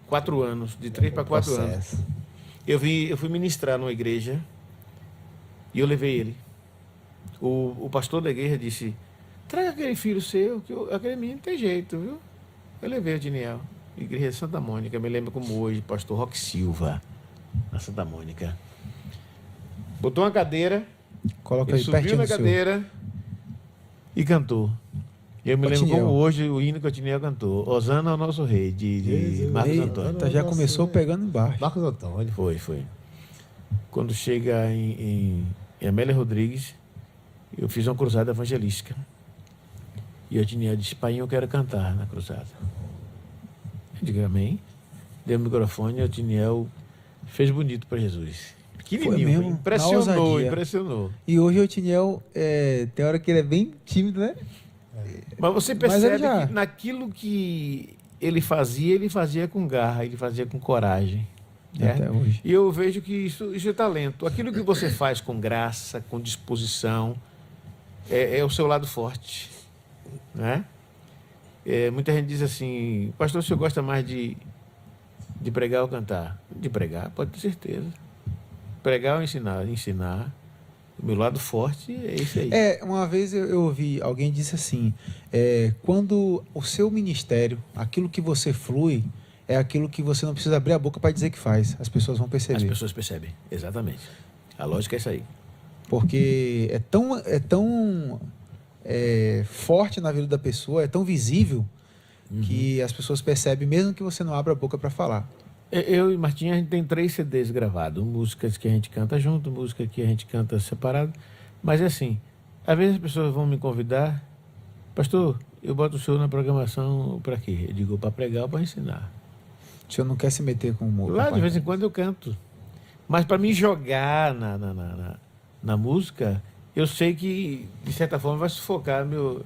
4 anos, de 3 para 4 anos. Eu fui ministrar numa igreja e eu levei ele. O pastor da igreja disse, traga aquele filho seu, que aquele menino tem jeito, viu? Eu levei o Otiniel. Igreja de Santa Mônica, me lembro como hoje, pastor Roque Silva, na Santa Mônica. Botou uma cadeira, Coloca ele aí subiu pertinho na do seu. cadeira e cantou. Eu me lembro Otiniel. como hoje o hino que o Otiniel cantou. Osana ao nosso rei, de Marcos Eita, Antônio. já começou pegando embaixo. Marcos Antônio. Foi. Quando chega em Amélia Rodrigues, eu fiz uma cruzada evangelística. E o Otiniel disse, pai, eu quero cantar na cruzada. Eu digo, amém. Dei o microfone e o Otiniel fez bonito para Jesus. Pequenininho, mesmo? Na ousadia. impressionou. E hoje o Otiniel, tem hora que ele é bem tímido, né? Mas você Mas ele percebe já- que naquilo que ele fazia com garra, ele fazia com coragem. Né? Até hoje. E eu vejo que isso é talento. Aquilo que você faz com graça, com disposição, é o seu lado forte. Né? Muita gente diz assim, pastor, o senhor gosta mais de pregar ou cantar? De pregar, pode ter certeza. Pregar ou ensinar? Ensinar. O meu lado forte é esse aí. Uma vez eu ouvi, alguém disse assim, quando o seu ministério, aquilo que você flui, é aquilo que você não precisa abrir a boca para dizer que faz. As pessoas vão perceber. As pessoas percebem, exatamente. A lógica é essa aí. Porque é tão forte na vida da pessoa, é tão visível, que as pessoas percebem mesmo que você não abra a boca para falar. Eu e Martinha, a gente tem 3 CDs gravados. Músicas que a gente canta junto, música que a gente canta separado. Mas é assim, às vezes as pessoas vão me convidar, pastor, eu boto o senhor na programação para quê? Eu digo, para pregar ou para ensinar. O senhor não quer se meter com o mundo. Lá de vez em quando eu canto. Mas para me jogar na música, eu sei que, de certa forma, vai sufocar meu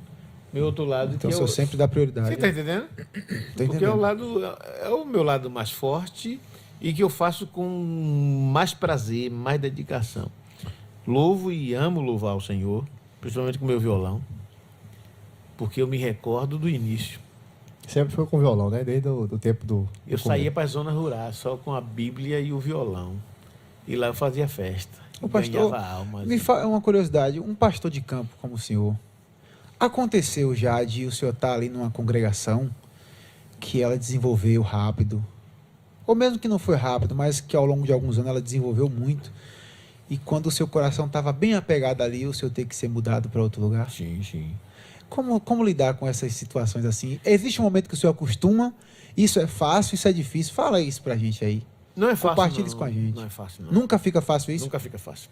outro lado. Então que o senhor sempre dá prioridade. Você está entendendo? Tô Porque é entendendo. o meu lado mais forte e que eu faço com mais prazer, mais dedicação. Louvo e amo louvar o Senhor, principalmente com o meu violão, porque eu me recordo do início. Sempre foi com violão, né? Desde o do tempo do... Eu saía para a zona rural só com a Bíblia e o violão. E lá eu fazia festa. O pastor, ganhava almas. me fala uma curiosidade, um pastor de campo como o senhor, aconteceu já de o senhor estar ali numa congregação que ela desenvolveu rápido, ou mesmo que não foi rápido, mas que ao longo de alguns anos ela desenvolveu muito, e quando o seu coração estava bem apegado ali, o senhor ter que ser mudado para outro lugar? Sim, sim. Como lidar com essas situações assim? Existe um momento que o senhor acostuma? Isso é fácil, isso é difícil? Fala isso pra gente aí. Não é fácil, Compartilhe não. isso com a gente. Não é fácil, não. Nunca fica fácil isso? Nunca fica fácil.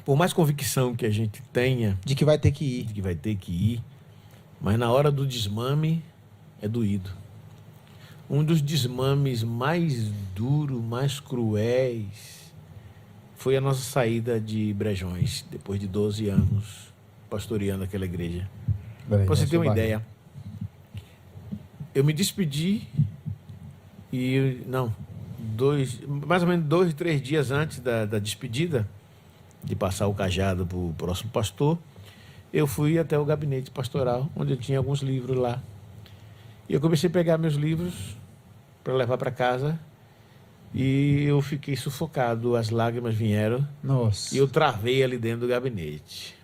Por mais convicção que a gente tenha De que vai ter que ir. de que vai ter que ir, mas na hora do desmame é doído. Um dos desmames mais duros, mais cruéis, foi a nossa saída de Brejões, depois de 12 anos pastoreando aquela igreja. Para você ter uma ideia, eu me despedi e, mais ou menos 2, 3 dias antes da despedida, de passar o cajado para o próximo pastor, eu fui até o gabinete pastoral, onde eu tinha alguns livros lá. E eu comecei a pegar meus livros para levar para casa e eu fiquei sufocado, as lágrimas vieram. Nossa. E eu travei ali dentro do gabinete.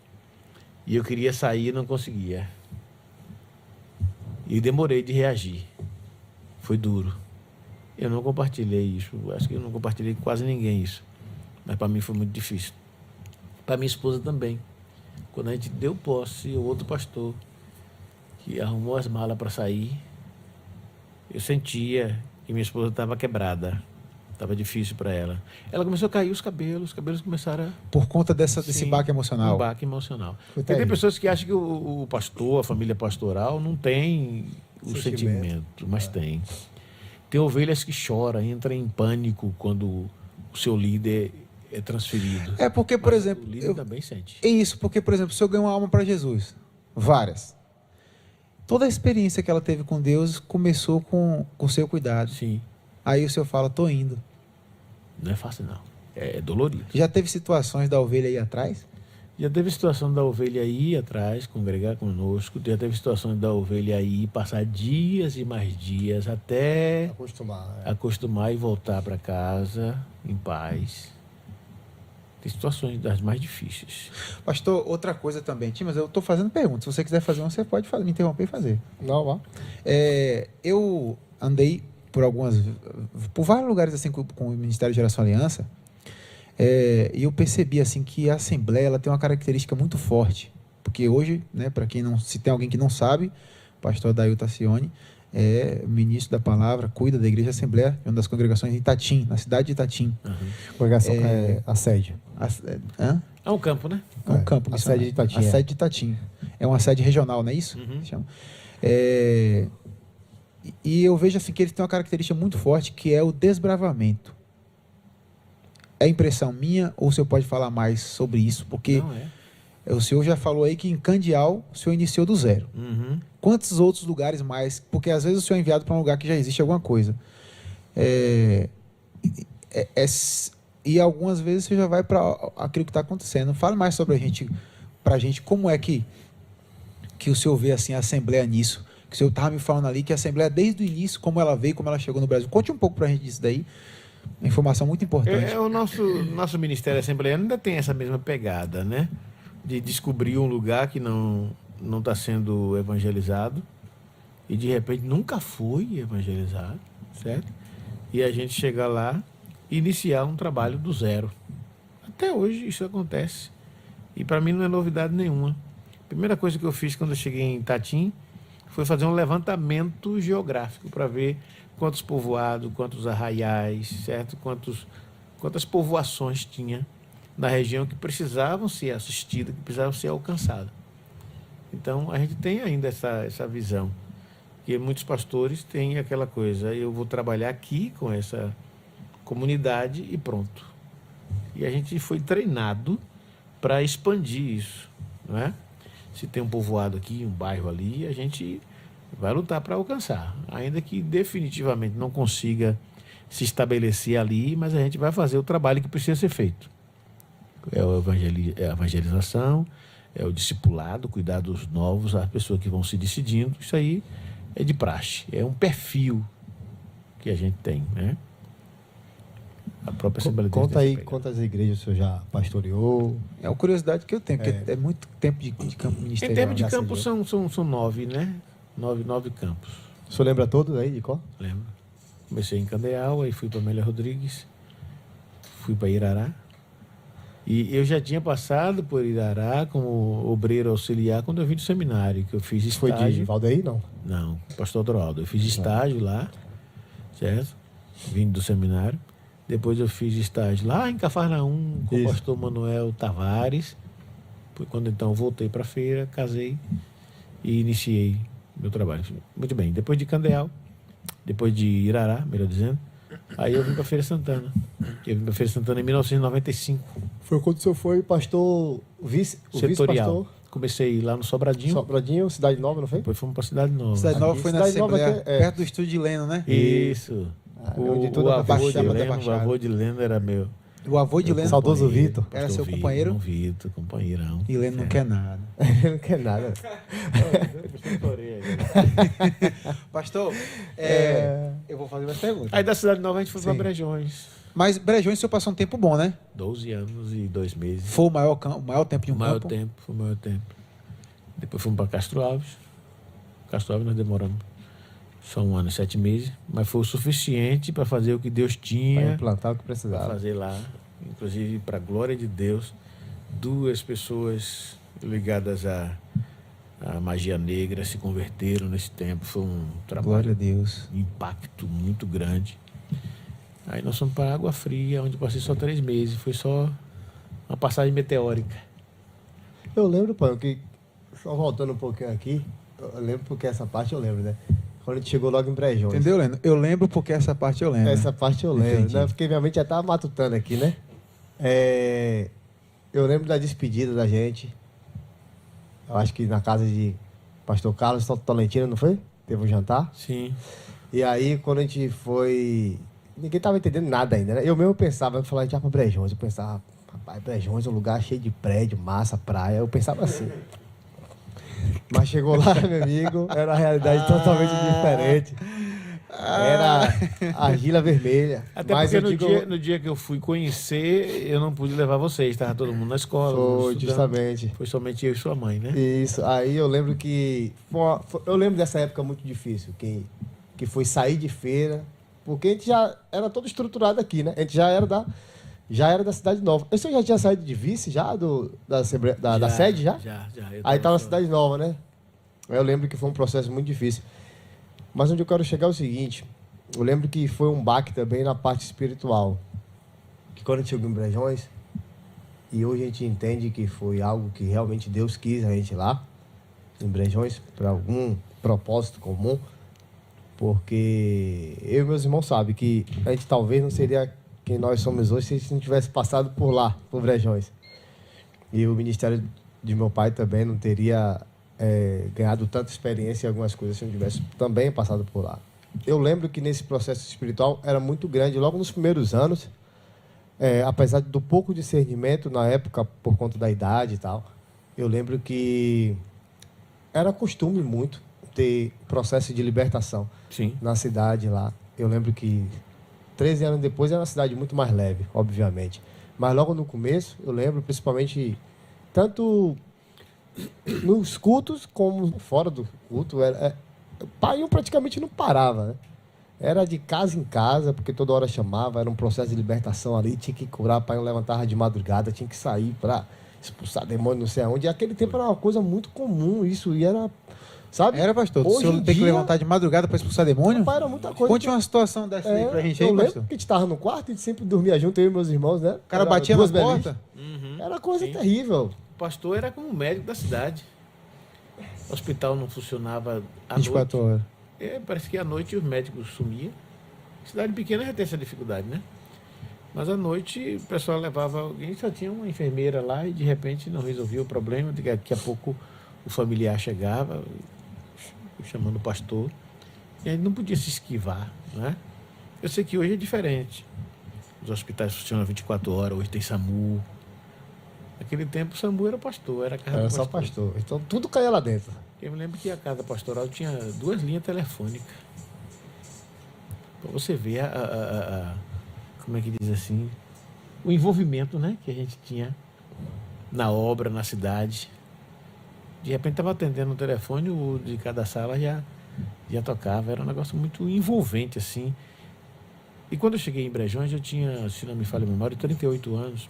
E eu queria sair e não conseguia. E demorei de reagir. Foi duro. Eu não compartilhei isso. Acho que eu não compartilhei com quase ninguém isso. Mas para mim foi muito difícil. Para minha esposa também. Quando a gente deu posse, o outro pastor que arrumou as malas para sair, eu sentia que minha esposa estava quebrada. Estava difícil para ela. Ela começou a cair os cabelos começaram a... Por conta desse baque emocional. Um baque emocional. Porque tem pessoas que acham que o pastor, a família pastoral, não tem o sentimento, mas tem. Tem ovelhas que choram, entram em pânico quando o seu líder é transferido. É porque, por exemplo... O líder também sente. É isso, porque, por exemplo, se eu ganho uma alma para Jesus, várias. Toda a experiência que ela teve com Deus começou com o seu cuidado. Sim. Aí o senhor fala, tô indo. Não é fácil, não. É dolorido. Já teve situações da ovelha aí atrás? Já teve situação da ovelha ir atrás, congregar conosco. Já teve situações da ovelha ir passar dias e mais dias até acostumar e voltar para casa em paz. Tem situações das mais difíceis. Pastor, outra coisa também. Tim, mas eu estou fazendo perguntas. Se você quiser fazer uma, você pode me interromper e fazer. Não, vá. Eu andei por vários lugares assim com o Ministério de Geração Aliança, e eu percebi assim que a Assembleia ela tem uma característica muito forte, porque hoje, né, para quem não, se tem alguém que não sabe, o pastor Adailton Tassioni é ministro da palavra, cuida da Igreja Assembleia, uma das congregações em Itatim, na cidade de Itatim. Congregação a sede. É um campo, né? É um campo. A sede de Itatim. A sede de Itatim. É uma sede regional, não é isso? Uhum. E eu vejo assim que eles têm uma característica muito forte, que é o desbravamento. É impressão minha ou o senhor pode falar mais sobre isso? Porque o senhor já falou aí que em Candial o senhor iniciou do zero. Uhum. Quantos outros lugares mais? Porque às vezes o senhor é enviado para um lugar que já existe alguma coisa. E algumas vezes você já vai para aquilo que está acontecendo. Fale mais sobre para a gente como é que o senhor vê assim, a Assembleia nisso. Que o senhor estava me falando ali que a Assembleia, desde o início, como ela veio, como ela chegou no Brasil. Conte um pouco para a gente disso daí. Uma informação muito importante. O nosso Ministério Assembleiano ainda tem essa mesma pegada, né? De descobrir um lugar que não está sendo evangelizado e, de repente, nunca foi evangelizado, certo? E a gente chegar lá e iniciar um trabalho do zero. Até hoje isso acontece. E, para mim, não é novidade nenhuma. A primeira coisa que eu fiz quando eu cheguei em Itatim foi fazer um levantamento geográfico para ver quantos povoados, quantos arraiais, certo? Quantas povoações tinha na região que precisavam ser assistidas, que precisavam ser alcançadas. Então, a gente tem ainda essa visão, que muitos pastores têm aquela coisa, eu vou trabalhar aqui com essa comunidade e pronto. E a gente foi treinado para expandir isso, não é? Se tem um povoado aqui, um bairro ali, a gente vai lutar para alcançar. Ainda que definitivamente não consiga se estabelecer ali, mas a gente vai fazer o trabalho que precisa ser feito. É a evangelização, é o discipulado, cuidar dos novos, as pessoas que vão se decidindo. Isso aí é de praxe, é um perfil que a gente tem, né? A própria Assembleia de Deus. Conta aí quantas igrejas o senhor já pastoreou. É uma curiosidade que eu tenho, porque é muito tempo de campo ministerial. Em termos de campos são 9, né? 9 campos. O senhor lembra todos aí de qual? Lembro. Comecei em Candeal, aí fui para Amélia Rodrigues, fui para Irará. E eu já tinha passado por Irará como obreiro auxiliar quando eu vim do seminário, que eu fiz estágio. Foi de Valdeir, não? Não, pastor Adroaldo. Eu fiz estágio lá, certo? Vindo do seminário. Depois eu fiz estágio lá em Cafarnaum com o pastor Manuel Tavares. Foi quando então voltei para a feira, casei e iniciei meu trabalho. Muito bem. Depois de Candeal, depois de Irará, melhor dizendo, Aí eu vim para Feira Santana. Eu vim para Feira Santana em 1995. Foi quando o senhor foi pastor, o Setorial. vice-pastor. Comecei lá no Sobradinho. Sobradinho, Cidade Nova, não foi? Depois fomos para Cidade Nova. Cidade Nova foi na Cidade Nova Assembleia, que é- perto do estúdio de Leno, né? Isso. onde O toda a avô de Baixada da Leno, o Baixada. avô de Leno era meu. O avô de Leno Saudoso Vitor. era Pastor seu companheiro. Vitor, companheirão. E Leno não quer nada. Ele não quer nada. Pastor, eu vou fazer mais perguntas. Aí da Cidade Nova a gente foi para Sim. Brejões. Mas Brejões, o senhor passou um tempo bom, né? 12 anos e 2 meses. Foi o maior tempo de um O maior campo. tempo, foi o maior tempo. Depois fomos para Castro Alves. Castro Alves nós demoramos só 1 ano e 7 meses, mas foi o suficiente para fazer o que Deus Para tinha implantar o que para precisava. fazer lá. Inclusive, para a glória de Deus, 2 pessoas ligadas à magia negra se converteram nesse tempo. Foi um Glória a trabalho Deus. de impacto muito grande. Aí nós fomos para Água Fria, onde passei só 3 meses. Foi só uma passagem meteórica. Eu lembro, pai, que, só voltando um pouquinho aqui, eu lembro porque essa parte eu lembro, né? Quando a gente chegou logo em Brejões. Entendeu, Leno? Eu lembro porque essa parte eu lembro. Essa parte eu lembro, Entendi. né? Porque minha mente já estava matutando aqui, né? Eu lembro da despedida da gente. Eu acho que na casa de Pastor Carlos Tolentino, não foi? Teve um jantar. Sim. E aí, quando a gente foi... Ninguém tava entendendo nada ainda, né? Eu mesmo pensava, eu falava, a gente ia pra Brejões. Eu pensava, rapaz, Brejões é um lugar cheio de prédio, massa, praia. Eu pensava assim. Mas chegou lá, meu amigo, era uma realidade totalmente diferente. Era argila vermelha. Até Mas porque eu digo, no dia que eu fui conhecer, eu não pude levar vocês. Estava todo mundo na escola. foi estudando. justamente. Foi somente eu e sua mãe, né? Isso. Aí eu lembro que... eu lembro dessa época muito difícil, que foi sair de feira, porque a gente já era todo estruturado aqui, né? A gente já era da Cidade Nova. Você já tinha saído de vice já, da sede já? Já. Eu Aí tava tá na só- Cidade Nova, né? Eu lembro que foi um processo muito difícil. Mas onde eu quero chegar é o seguinte, eu lembro que foi um baque também na parte espiritual. Que quando a gente chegou em Brejões, e hoje a gente entende que foi algo que realmente Deus quis a gente lá, em Brejões, para algum propósito comum, porque eu e meus irmãos sabem que a gente talvez não seria quem nós somos hoje se a gente não tivesse passado por lá, por Brejões. E o ministério de meu pai também não teria ganhado tanta experiência em algumas coisas se não tivesse também passado por lá. Eu lembro que nesse processo espiritual era muito grande, logo nos primeiros anos, apesar do pouco discernimento na época, por conta da idade e tal, eu lembro que era costume muito ter processo de libertação Sim. na cidade lá. Eu lembro que 13 anos depois era uma cidade muito mais leve, obviamente. Mas logo no começo, eu lembro, principalmente, tanto nos cultos como fora do culto, o pai praticamente não parava, né? Era de casa em casa, porque toda hora chamava, era um processo de libertação ali, tinha que curar, pai levantava de madrugada, tinha que sair para expulsar demônio não sei aonde. E aquele tempo era uma coisa muito comum isso, e era, sabe? Era, pastor? O Hoje senhor em tem que dia- levantar de madrugada para expulsar demônio? Rapaz, era muita coisa. Conte uma situação dessa aí pra gente eu aí, lembro pastor. que a gente tava no quarto, a gente sempre dormia junto, eu e meus irmãos, né? O cara batia na porta? Era coisa Sim. terrível. O pastor era como médico da cidade. O hospital não funcionava à 24 noite. horas. Parece que à noite os médicos sumiam. Cidade pequena já tem essa dificuldade, né? Mas à noite o pessoal levava alguém, só tinha uma enfermeira lá e de repente não resolvia o problema. Daqui a pouco o familiar chegava, chamando o pastor, e aí não podia se esquivar, né? Eu sei que hoje é diferente. Os hospitais funcionam 24 horas, hoje tem SAMU. Naquele tempo o SAMU era pastor, era a casa Era do só pastor. Então tudo caía lá dentro. Eu me lembro que a casa pastoral tinha 2 linhas telefônicas. Para você ver como é que diz assim, o envolvimento, né, que a gente tinha na obra, na cidade. De repente estava atendendo o telefone, o de cada sala já tocava. Era um negócio muito envolvente, assim. E quando eu cheguei em Brejões, eu tinha, se não me falha a memória, 38 anos.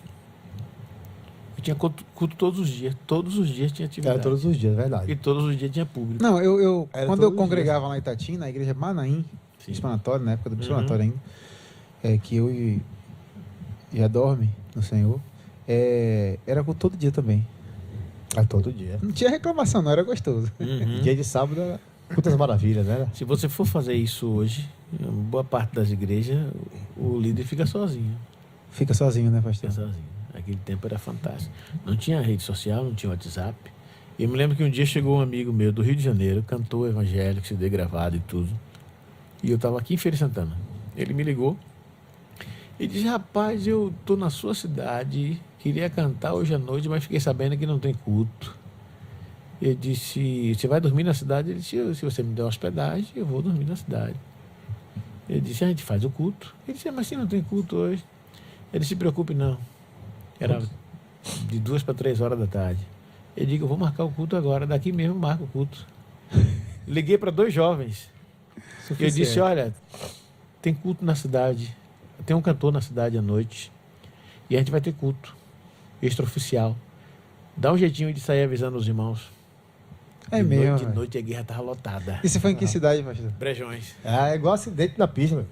Eu tinha culto todos os dias. Todos os dias tinha atividade. Era todos os dias, verdade. E todos os dias tinha público. Não, Era quando eu todos os congregava lá em Itati, na igreja Manaim, Sim. expanatório, na época do expanatório ainda, que eu já dorme no Senhor, era com todo dia também. Era todo dia. Não tinha reclamação, não, era gostoso. Uhum. Dia de sábado Muitas maravilhas, né? Se você for fazer isso hoje, em boa parte das igrejas, o líder fica sozinho. Fica sozinho, né, pastor? Fica sozinho. Aquele tempo era fantástico. Não tinha rede social, não tinha WhatsApp. E eu me lembro que um dia chegou um amigo meu do Rio de Janeiro, cantor evangélico, CD gravado e tudo. E eu estava aqui em Feira de Santana. Ele me ligou e disse: rapaz, eu estou na sua cidade, queria cantar hoje à noite, mas fiquei sabendo que não tem culto. Eu disse: você vai dormir na cidade? Ele disse: se você me der hospedagem, eu vou dormir na cidade. Ele disse: a gente faz o culto. Ele disse: mas se não tem culto hoje? Ele disse: se preocupe não. Era de 2 para 3 horas da tarde. Eu digo: eu vou marcar o culto agora, daqui mesmo marco o culto. Liguei para 2 jovens. Eu disse: olha, tem culto na cidade, tem um cantor na cidade à noite, e a gente vai ter culto extraoficial. Dá um jeitinho de sair avisando os irmãos. É mesmo. De noite a guerra estava lotada. E você foi em que cidade, pastor? Brejões. É igual acidente na pista, meu.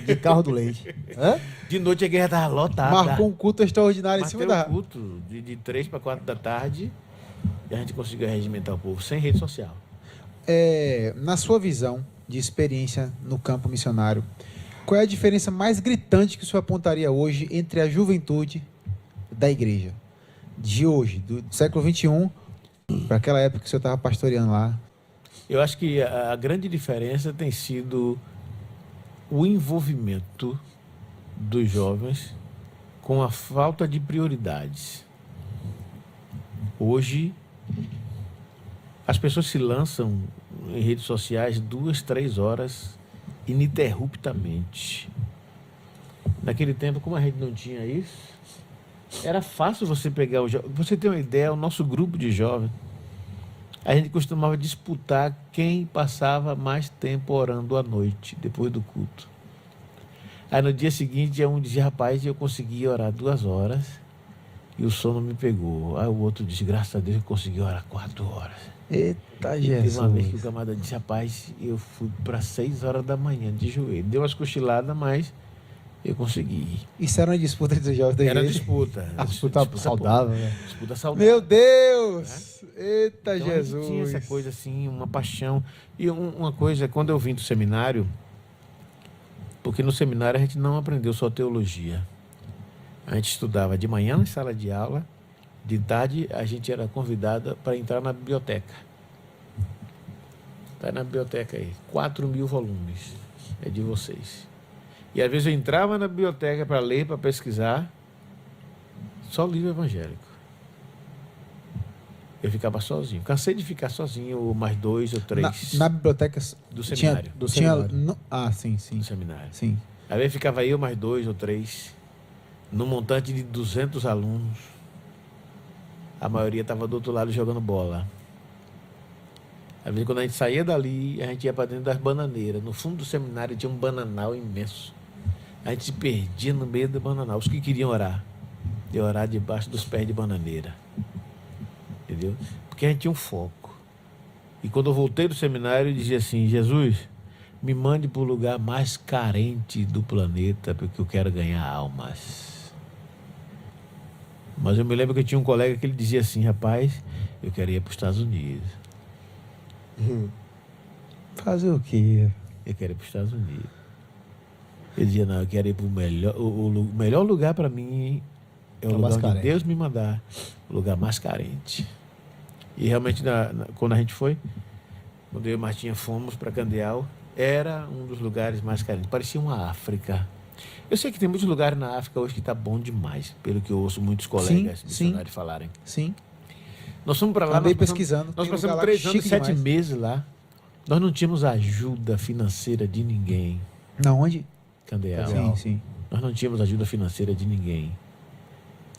De carro do leite. Hã? De noite a guerra estava lotada. Marcou um culto extraordinário em Mas cima teve da... um culto de 3 para 4 da tarde, e a gente conseguiu regimentar o povo sem rede social. Na sua visão de experiência no campo missionário, qual é a diferença mais gritante que o senhor apontaria hoje entre a juventude da igreja? De hoje, do século XXI, para aquela época que o senhor estava pastoreando lá? Eu acho que a grande diferença tem sido o envolvimento dos jovens com a falta de prioridades. Hoje, as pessoas se lançam em redes sociais 2, 3 horas ininterruptamente. Naquele tempo, como a gente não tinha isso, era fácil você pegar o jovem. Você tem uma ideia, o nosso grupo de jovens, a gente costumava disputar quem passava mais tempo orando à noite, depois do culto. Aí no dia seguinte, um dizia: rapaz, eu consegui orar 2 horas e o sono me pegou. Aí o outro disse: graças a Deus eu consegui orar 4 horas. Eita, E Jesus. teve uma vez que o camarada disse: rapaz, eu fui para 6 horas da manhã de joelho. Deu umas cochiladas, mas eu consegui. Isso era uma disputa entre os jovens da Era igreja? disputa. A disputa saudável, né? Disputa saudável. Meu Deus! Eita, Então, Jesus! a gente tinha essa coisa assim, uma paixão. E uma coisa, quando eu vim do seminário, porque no seminário a gente não aprendeu só teologia. A gente estudava de manhã na sala de aula, de tarde a gente era convidada para entrar na biblioteca. Está na biblioteca aí, 4.000 volumes, é de vocês. E às vezes eu entrava na biblioteca para ler, para pesquisar, só livro evangélico. Eu ficava sozinho. Cansei de ficar sozinho, mais 2 ou 3. Na biblioteca do seminário. Sim. Do seminário. Sim. Às vezes ficava eu mais 2 ou 3, num montante de 200 alunos. A maioria estava do outro lado jogando bola. Às vezes, quando a gente saía dali, a gente ia para dentro das bananeiras. No fundo do seminário tinha um bananal imenso. A gente se perdia no meio do bananal. Os que queriam orar, iam orar debaixo dos pés de bananeira. Entendeu? Porque a gente tinha um foco. E quando eu voltei do seminário, eu dizia assim: Jesus, me mande para o lugar mais carente do planeta, porque eu quero ganhar almas. Mas eu me lembro que eu tinha um colega que ele dizia assim: rapaz, eu quero ir para os Estados Unidos. Fazer o quê? Eu quero ir para os Estados Unidos. Ele dizia: não, eu quero ir para o melhor lugar para mim é o lugar onde carente. Deus me mandar, o lugar mais carente. E realmente, quando a gente foi, quando eu e Martinha fomos para Candeal, era um dos lugares mais carentes. Parecia uma África. Eu sei que tem muitos lugares na África hoje que está bom demais, pelo que eu ouço muitos colegas missionários falarem. Sim. Nós fomos para lá. Andei pesquisando. Nós Tem passamos lugar lá 3 anos e chique 7 demais. meses lá. Nós não tínhamos ajuda financeira de ninguém. Na onde? Candeal. Sim. Nós não tínhamos ajuda financeira de ninguém.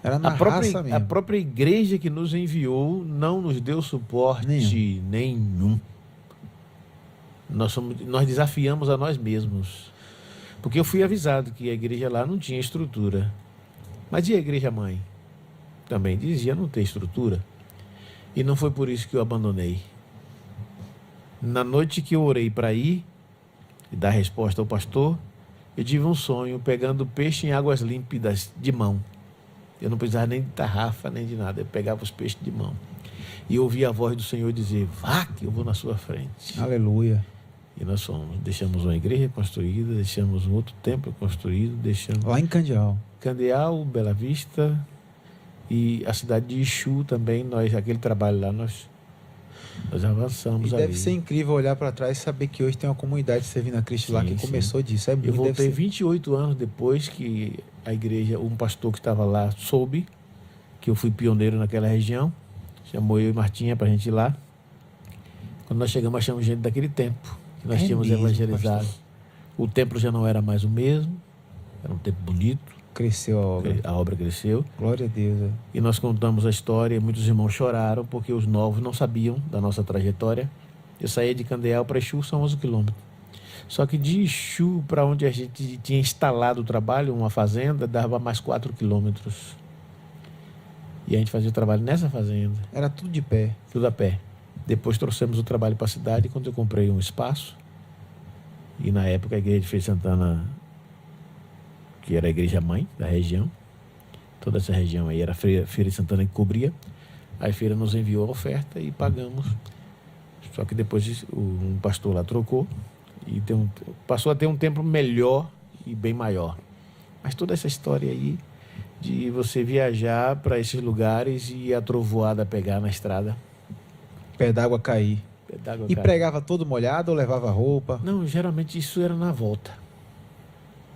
Era na A própria, raça mesmo. a própria igreja que nos enviou não nos deu suporte nenhum. Nós desafiamos a nós mesmos. Porque eu fui avisado que a igreja lá não tinha estrutura. Mas e a igreja mãe? Também dizia não ter estrutura. E não foi por isso que eu abandonei. Na noite que eu orei para ir e dar resposta ao pastor, eu tive um sonho pegando peixe em águas límpidas de mão. Eu não precisava nem de tarrafa, nem de nada. Eu pegava os peixes de mão. e ouvir a voz do Senhor dizer, vá que eu vou na sua frente. Aleluia. E nós fomos, deixamos uma igreja construída, deixamos um outro templo construído, deixamos Lá em Candial. Candeal, Bela Vista e a cidade de Ixu também, aquele trabalho lá, nós avançamos E ali. deve ser incrível olhar para trás e saber que hoje tem uma comunidade servindo a Cristo lá Sim, que sim. começou disso. É Eu muito, voltei deve ser. 28 anos depois que a igreja, um pastor que estava lá soube que eu fui pioneiro naquela região, chamou eu e Martinha para a gente ir lá. Quando nós chegamos, achamos gente daquele tempo que nós É tínhamos mesmo, evangelizado. pastor. O templo já não era mais o mesmo, era um templo bonito, Cresceu a obra. a obra cresceu. Glória a Deus. É. E nós contamos a história e muitos irmãos choraram porque os novos não sabiam da nossa trajetória. Eu saía de Candeal para Ixu, são 11 quilômetros. Só que de Ixu para onde a gente tinha instalado o trabalho, uma fazenda, dava mais 4 quilômetros. E a gente fazia o trabalho nessa fazenda, Era tudo de pé. tudo a pé. Depois trouxemos o trabalho para a cidade quando eu comprei um espaço. E na época a igreja de Feira de Santana, que era a igreja mãe da região, toda essa região aí era Feira de Santana que cobria. A feira nos enviou a oferta e pagamos. Só que depois um pastor lá trocou e passou a ter um templo melhor e bem maior. Mas toda essa história aí de você viajar para esses lugares e a trovoada pegar na estrada. Pé d'água cair. Pé d'água, E cara. pregava todo molhado ou levava roupa? Não, geralmente isso era na volta.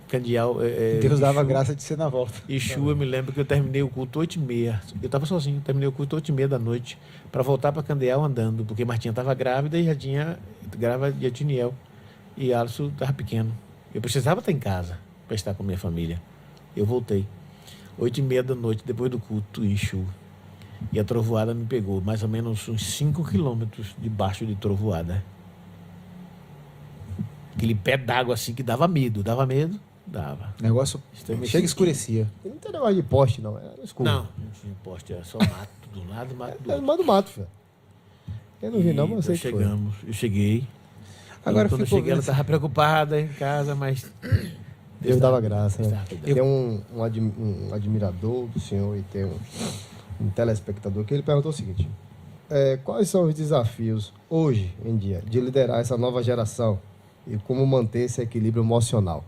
Candial. Deus dava Ixu- graça de ser na volta. Ixu, eu me lembro que eu terminei o culto 8h30. Eu estava sozinho, terminei o culto 8h30 da noite para voltar para Candeal andando, porque Martinha estava grávida e já tinha grávida de Etiniel. E Alisson estava pequeno. Eu precisava estar em casa para estar com minha família. Eu voltei. 8h30 da noite, depois do culto, Ixu. E a trovoada me pegou, mais ou menos uns 5 quilômetros debaixo de trovoada. Aquele pé d'água assim que dava medo. Dava medo? Dava. O negócio Estremeci. chega e escurecia. E não tem negócio de poste, não. Era escuro. Não tinha poste, era só mato de um lado, mato do Era outro. mais do mato, filho. Eu não vi, não, mas eu sei nós que foi. chegamos, eu cheguei. Agora E quando eu ficou cheguei, ela vendo- estava preocupada em casa, mas Deus dava graça, Deus né? dava cuidado. Tem um admirador do senhor e tem um telespectador que ele perguntou o seguinte: quais são os desafios hoje em dia de liderar essa nova geração e como manter esse equilíbrio emocional?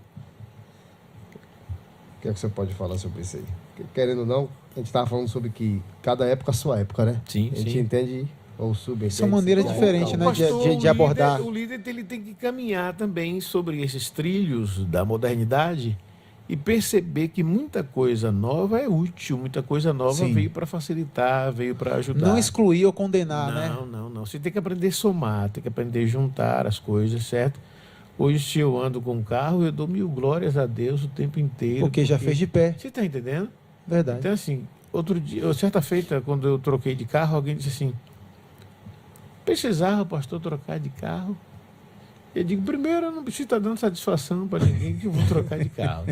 O que é que você pode falar sobre isso aí? Porque, querendo ou não, a gente estava falando sobre que cada época a sua época, né? Sim, A gente sim. entende ou subentende. São maneiras diferentes, né? De abordar. O líder ele tem que caminhar também sobre esses trilhos da modernidade e perceber que muita coisa nova é útil, muita coisa nova Sim. veio para facilitar, veio para ajudar. Não excluir ou condenar, né? Não. Você tem que aprender a somar, tem que aprender a juntar as coisas, certo? Hoje, se eu ando com um carro, eu dou 1000 glórias a Deus o tempo inteiro. Porque já fez de pé. Você está entendendo? Verdade. Então, assim, outro dia, certa feita, quando eu troquei de carro, alguém disse assim: precisava, pastor, trocar de carro? Eu digo: primeiro, eu não preciso estar dando satisfação para ninguém que eu vou trocar de carro.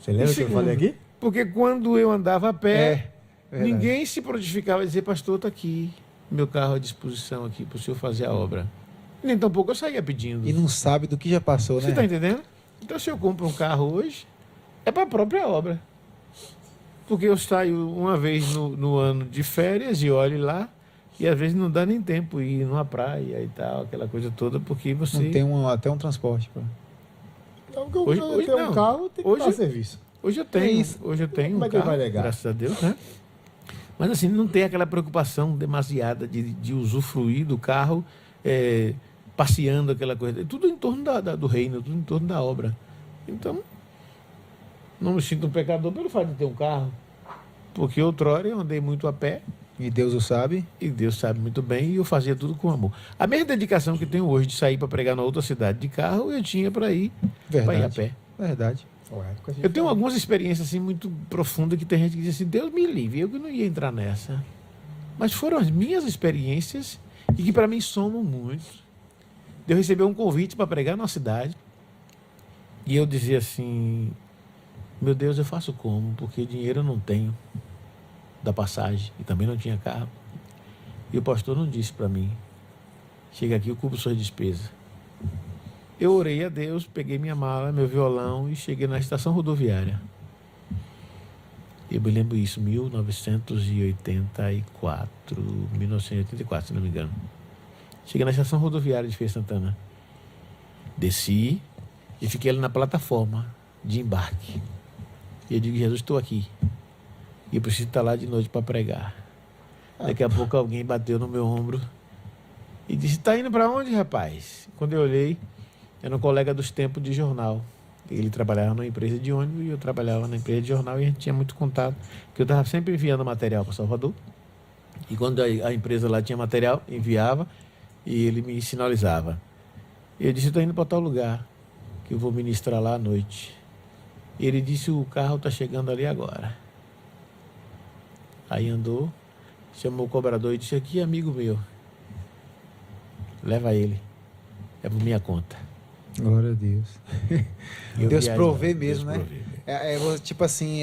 Você lembra que eu falei aqui? Porque quando eu andava a pé, verdade. ninguém se prontificava a dizer: pastor, está aqui, meu carro à disposição aqui para o senhor fazer a obra. Nem tampouco eu saía pedindo. E não sabe do que já passou, Você né? está entendendo? Então, se eu compro um carro hoje, é para a própria obra. Porque eu saio uma vez no ano de férias e olho lá, e às vezes não dá nem tempo ir numa praia e tal, aquela coisa toda, porque você... Não tem até um transporte. Pô. Não, porque Hoje- eu hoje tenho não. um carro, tem que Hoje- dar serviço. Hoje eu tenho, isso. hoje eu tenho Como um é que ele carro, vai negar? graças a Deus, né? Mas assim, não tem aquela preocupação demasiada de usufruir do carro, passeando aquela coisa. Tudo em torno do reino, tudo em torno da obra. Então, não me sinto um pecador pelo fato de ter um carro. Porque outrora eu andei muito a pé, E Deus o sabe. e Deus sabe muito bem, e eu fazia tudo com amor. A mesma dedicação que tenho hoje de sair para pregar na outra cidade de carro, eu tinha para ir a pé. Verdade. Eu tenho algumas experiências assim muito profundas que tem gente que diz assim: Deus me livre, eu que não ia entrar nessa. Mas foram as minhas experiências e que para mim somam muito. De eu receber um convite para pregar numa cidade e eu dizia assim: meu Deus, eu faço como? Porque dinheiro eu não tenho da passagem e também não tinha carro. E o pastor não disse para mim: chega aqui, eu cubro suas despesas. Eu orei a Deus, peguei minha mala, meu violão e cheguei na estação rodoviária. Eu me lembro isso, 1984, se não me engano. Cheguei na estação rodoviária de Feira de Santana. Desci e fiquei ali na plataforma de embarque. E eu digo, Jesus, estou aqui. E eu preciso estar lá de noite para pregar. Daqui a pouco alguém bateu no meu ombro e disse, está indo para onde, rapaz? Quando eu olhei, era um colega dos tempos de jornal. Ele trabalhava numa empresa de ônibus e eu trabalhava na empresa de jornal e a gente tinha muito contato, porque eu estava sempre enviando material para Salvador. E quando a empresa lá tinha material, enviava e ele me sinalizava. Eu disse, estou indo para tal lugar, que eu vou ministrar lá à noite. E ele disse, o carro está chegando ali agora. Aí andou, chamou o cobrador e disse, aqui amigo meu, leva ele, é por minha conta. Glória a Deus. Deus provê mesmo, Deus né? provê. Tipo assim,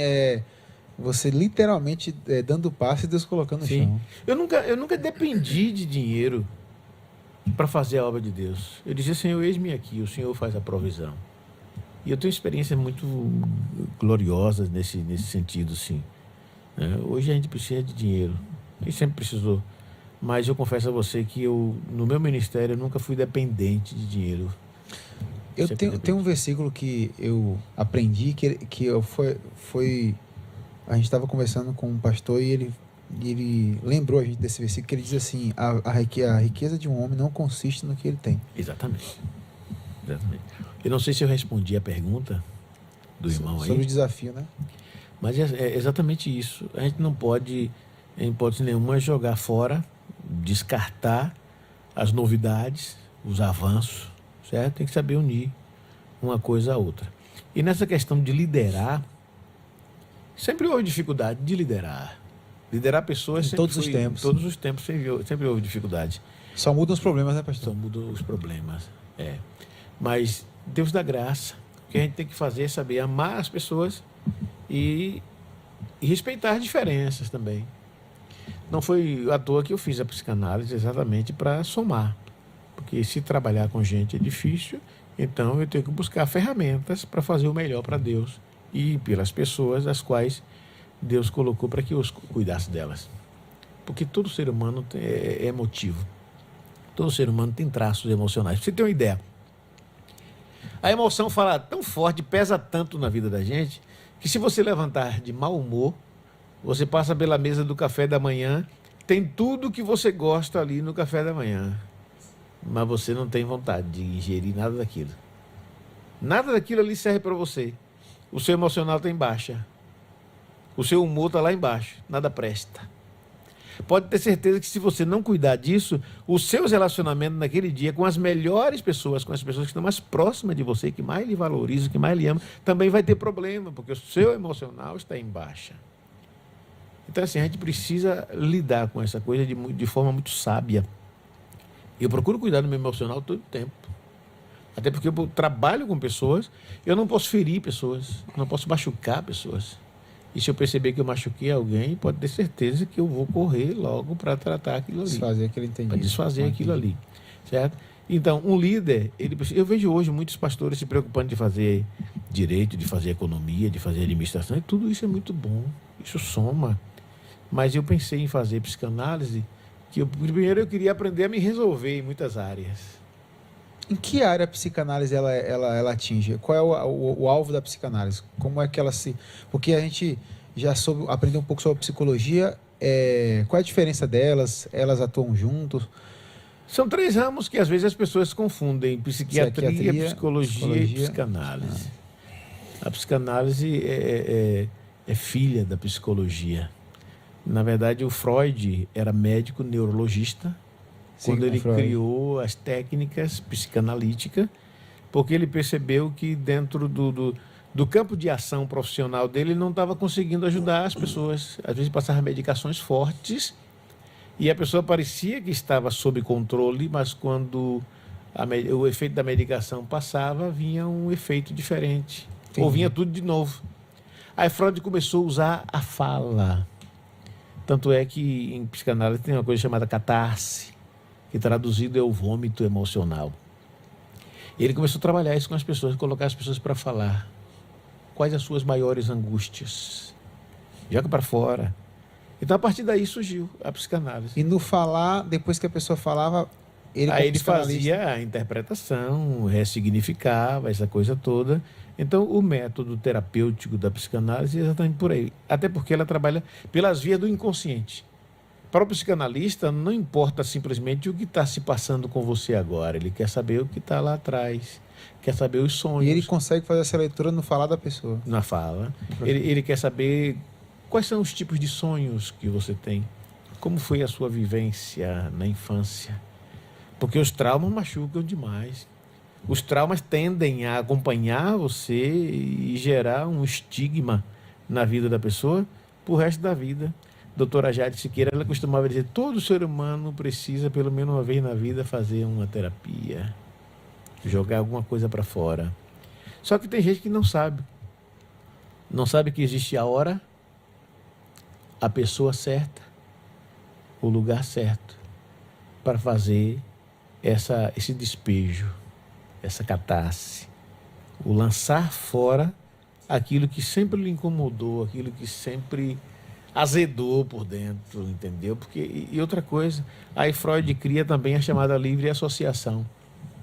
você literalmente dando passo e Deus colocando no Sim. chão. Eu nunca dependi de dinheiro para fazer a obra de Deus. Eu dizia, Senhor, eis-me aqui, o Senhor faz a provisão. E eu tenho experiências muito gloriosas nesse sentido, sim. Hoje a gente precisa de dinheiro, e sempre precisou. Mas eu confesso a você que no meu ministério, eu nunca fui dependente de dinheiro. Eu tenho um versículo que eu aprendi, a gente estava conversando com um pastor e ele lembrou a gente desse versículo, que ele diz assim, a riqueza de um homem não consiste no que ele tem. Exatamente. Eu não sei se eu respondi a pergunta do irmão aí. Sobre o desafio, né? Mas é exatamente isso. A gente não pode, em hipótese nenhuma, jogar fora, descartar as novidades, os avanços, certo? Tem que saber unir uma coisa à outra. E nessa questão de liderar, sempre houve dificuldade de liderar. Liderar pessoas em todos os tempos. Em todos os tempos sempre houve dificuldade. Só mudam os problemas, né, pastor? Só mudam os problemas, Mas Deus dá graça. O que a gente tem que fazer é saber amar as pessoas e respeitar as diferenças também. Não foi à toa que eu fiz a psicanálise exatamente para somar. Porque se trabalhar com gente é difícil, então eu tenho que buscar ferramentas para fazer o melhor para Deus e pelas pessoas as quais Deus colocou para que eu cuidasse delas. Porque todo ser humano é emotivo. Todo ser humano tem traços emocionais. Pra você ter uma ideia, a emoção fala tão forte, pesa tanto na vida da gente, que se você levantar de mau humor, você passa pela mesa do café da manhã, tem tudo que você gosta ali no café da manhã, mas você não tem vontade de ingerir nada daquilo. Nada daquilo ali serve para você. O seu emocional está em baixa. O seu humor está lá embaixo. Nada presta. Pode ter certeza que se você não cuidar disso, os seus relacionamentos naquele dia com as melhores pessoas, com as pessoas que estão mais próximas de você, que mais lhe valorizam, que mais lhe amam, também vai ter problema, porque o seu emocional está em baixa. Então, assim, a gente precisa lidar com essa coisa de forma muito sábia. Eu procuro cuidar do meu emocional todo o tempo. Até porque eu trabalho com pessoas, eu não posso ferir pessoas, não posso machucar pessoas. E se eu perceber que eu machuquei alguém, pode ter certeza que eu vou correr logo para tratar aquilo ali. Desfazer aquele entendimento. Para desfazer aquilo ali, certo? Então, um líder, eu vejo hoje muitos pastores se preocupando de fazer direito, de fazer economia, de fazer administração, e tudo isso é muito bom, isso soma. Mas eu pensei em fazer psicanálise, que primeiro eu queria aprender a me resolver em muitas áreas. Em que área a psicanálise ela atinge? Qual é o alvo da psicanálise? Como é que ela se... Porque a gente já aprendeu um pouco sobre a psicologia. Qual é a diferença delas? Elas atuam juntos? São 3 ramos que às vezes as pessoas confundem: psiquiatria, psicologia e psicanálise. A psicanálise é filha da psicologia. Na verdade, o Freud era médico neurologista, quando ele criou as técnicas psicanalíticas, porque ele percebeu que dentro do campo de ação profissional dele, ele não estava conseguindo ajudar as pessoas. Às vezes passava medicações fortes e a pessoa parecia que estava sob controle, mas quando o efeito da medicação passava, vinha um efeito diferente. Entendi. Ou vinha tudo de novo. Aí Freud começou a usar a fala. Tanto é que em psicanálise tem uma coisa chamada catarse, que traduzido é o vômito emocional. Ele começou a trabalhar isso com as pessoas, colocar as pessoas para falar. Quais as suas maiores angústias? Joga para fora. Então, a partir daí surgiu a psicanálise. E no falar, depois que a pessoa falava, ele Aí como ele psicanalista, fazia a interpretação, ressignificava essa coisa toda. Então, o método terapêutico da psicanálise é exatamente por aí. Até porque ela trabalha pelas vias do inconsciente. Para o psicanalista, não importa simplesmente o que está se passando com você agora. Ele quer saber o que está lá atrás. Quer saber os sonhos e ele consegue fazer essa leitura no falar da pessoa. na fala. Ele quer saber quais são os tipos de sonhos que você tem. Como foi a sua vivência na infância. Porque os traumas machucam demais. Os traumas tendem a acompanhar você e gerar um estigma na vida da pessoa pro resto da vida. Doutora Jade Siqueira, ela costumava dizer, todo ser humano precisa, pelo menos uma vez na vida, fazer uma terapia. Jogar alguma coisa para fora. Só que tem gente que não sabe. Não sabe que existe a hora, a pessoa certa, o lugar certo para fazer esse despejo, essa catarse, o lançar fora aquilo que sempre lhe incomodou, aquilo que sempre azedou por dentro, entendeu? Porque, e outra coisa, aí Freud cria também a chamada livre associação.